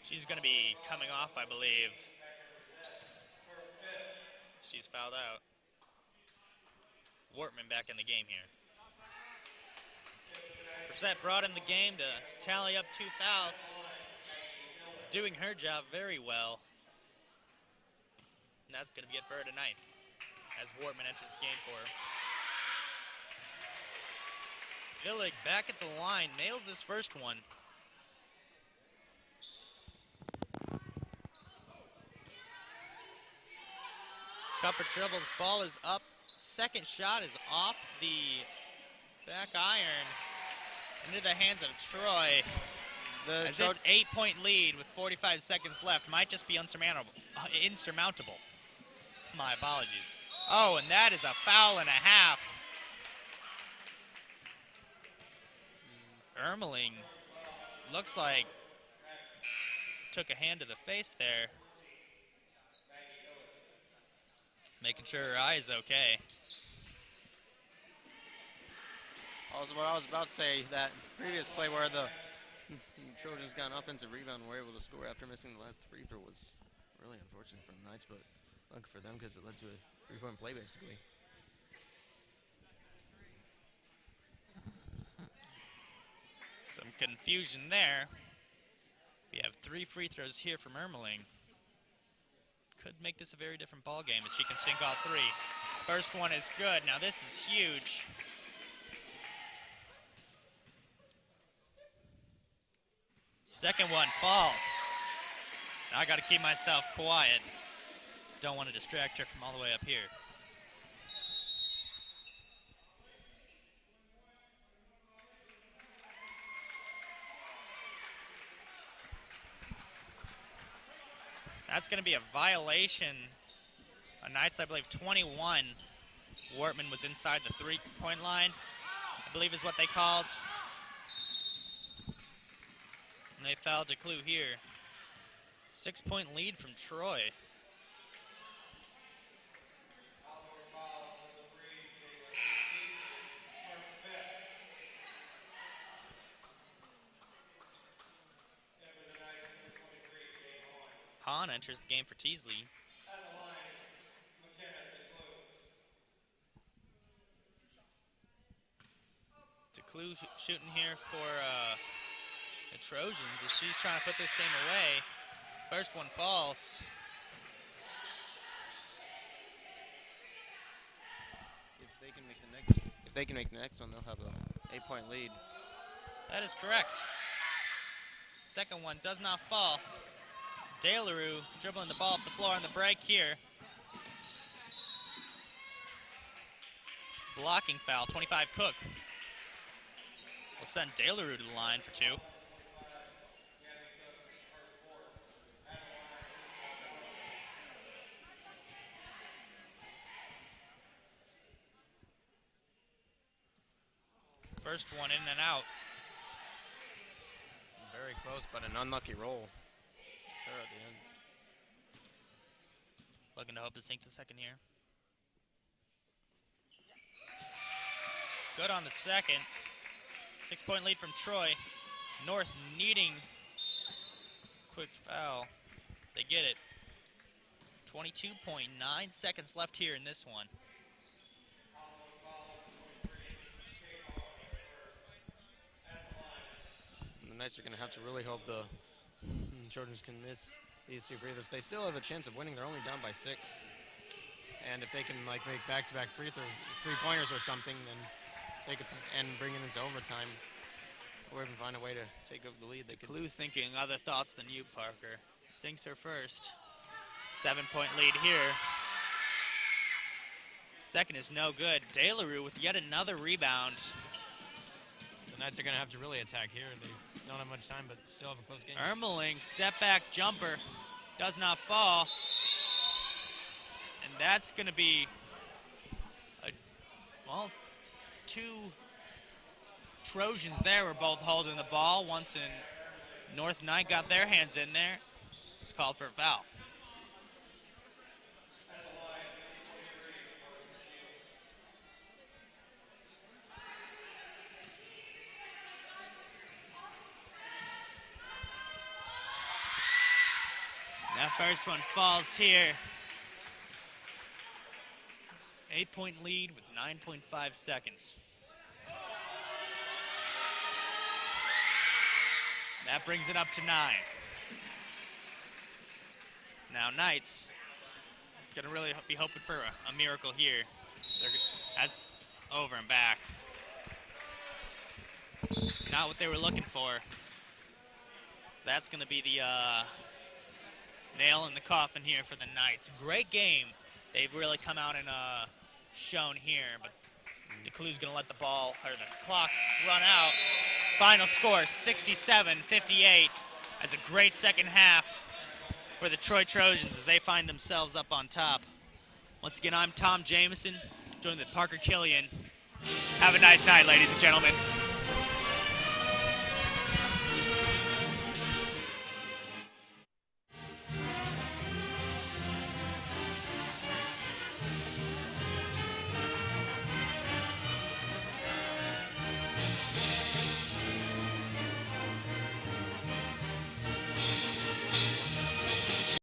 She's going to be coming off, I believe. She's fouled out. Wortman back in the game here. Brissett brought in the game to tally up 2 fouls. Doing her job very well. And that's going to be it for her tonight as Wortman enters the game for her. Illig back at the line, nails this first one. Cupper dribbles, ball is up. Second shot is off the back iron into the hands of Troy. As this 8-point lead with 45 seconds left might just be insurmountable. My apologies. Oh, and that is a foul and a half. Ermeling looks like took a hand to the face there. Making sure her eye is okay. Also, what I was about to say, that previous play where the Trojans got an offensive rebound and were able to score after missing the last free throw was really unfortunate for the Knights, but lucky for them because it led to a 3-point play basically. Some confusion there. We have 3 free throws here from Ermeling. Could make this a very different ball game as she can sink all 3. First one is good. Now this is huge. Second one falls. Now I got to keep myself quiet. Don't want to distract her from all the way up here. That's going to be a violation. On Knights, I believe, 21. Wortman was inside the 3-point line, I believe is what they called. And they fouled DeClue here. 6-point lead from Troy. Hahn enters the game for Teasley. DeClue shooting here for the Trojans as she's trying to put this game away. First one falls. If they can make the next one, they'll have a 8-point lead. That is correct. Second one does not fall. DeLaRue dribbling the ball up the floor on the break here. Blocking foul, 25 Cook. Will send DeLaRue to the line for 2. First one in and out. Very close, but an unlucky roll. At the end. Looking to hope to sink the second here. Good on the second. 6-point lead from Troy. North needing quick foul. They get it. 22.9 seconds left here in this one. The Knights are going to have to really hope the Trojans can miss these 2 free throws. They still have a chance of winning. They're only down by 6. And if they can make back-to-back free pointers or something, then they could bring it into overtime or even find a way to take over the lead. DeClue thinking other thoughts than you, Parker. Sinks her first. 7-point lead here. Second is no good. DeLaRue with yet another rebound. The Knights are going to have to really attack here. Don't have much time, but still have a close game. Ermeling, step back jumper, does not fall. And that's going to be, two Trojans there were both holding the ball. Once in North Knight got their hands in there, it's called for a foul. That first one falls here. 8-point lead with 9.5 seconds. That brings it up to 9. Now Knights gonna really be hoping for a miracle here. That's over and back. Not what they were looking for. That's gonna be the nail in the coffin here for the Knights. Great game. They've really come out and shown here, but DeClue's going to let the ball, or the clock, run out. Final score, 67-58. That's a great second half for the Troy Trojans as they find themselves up on top. Once again, I'm Tom Jameson, joined with Parker Killian. Have a nice night, ladies and gentlemen.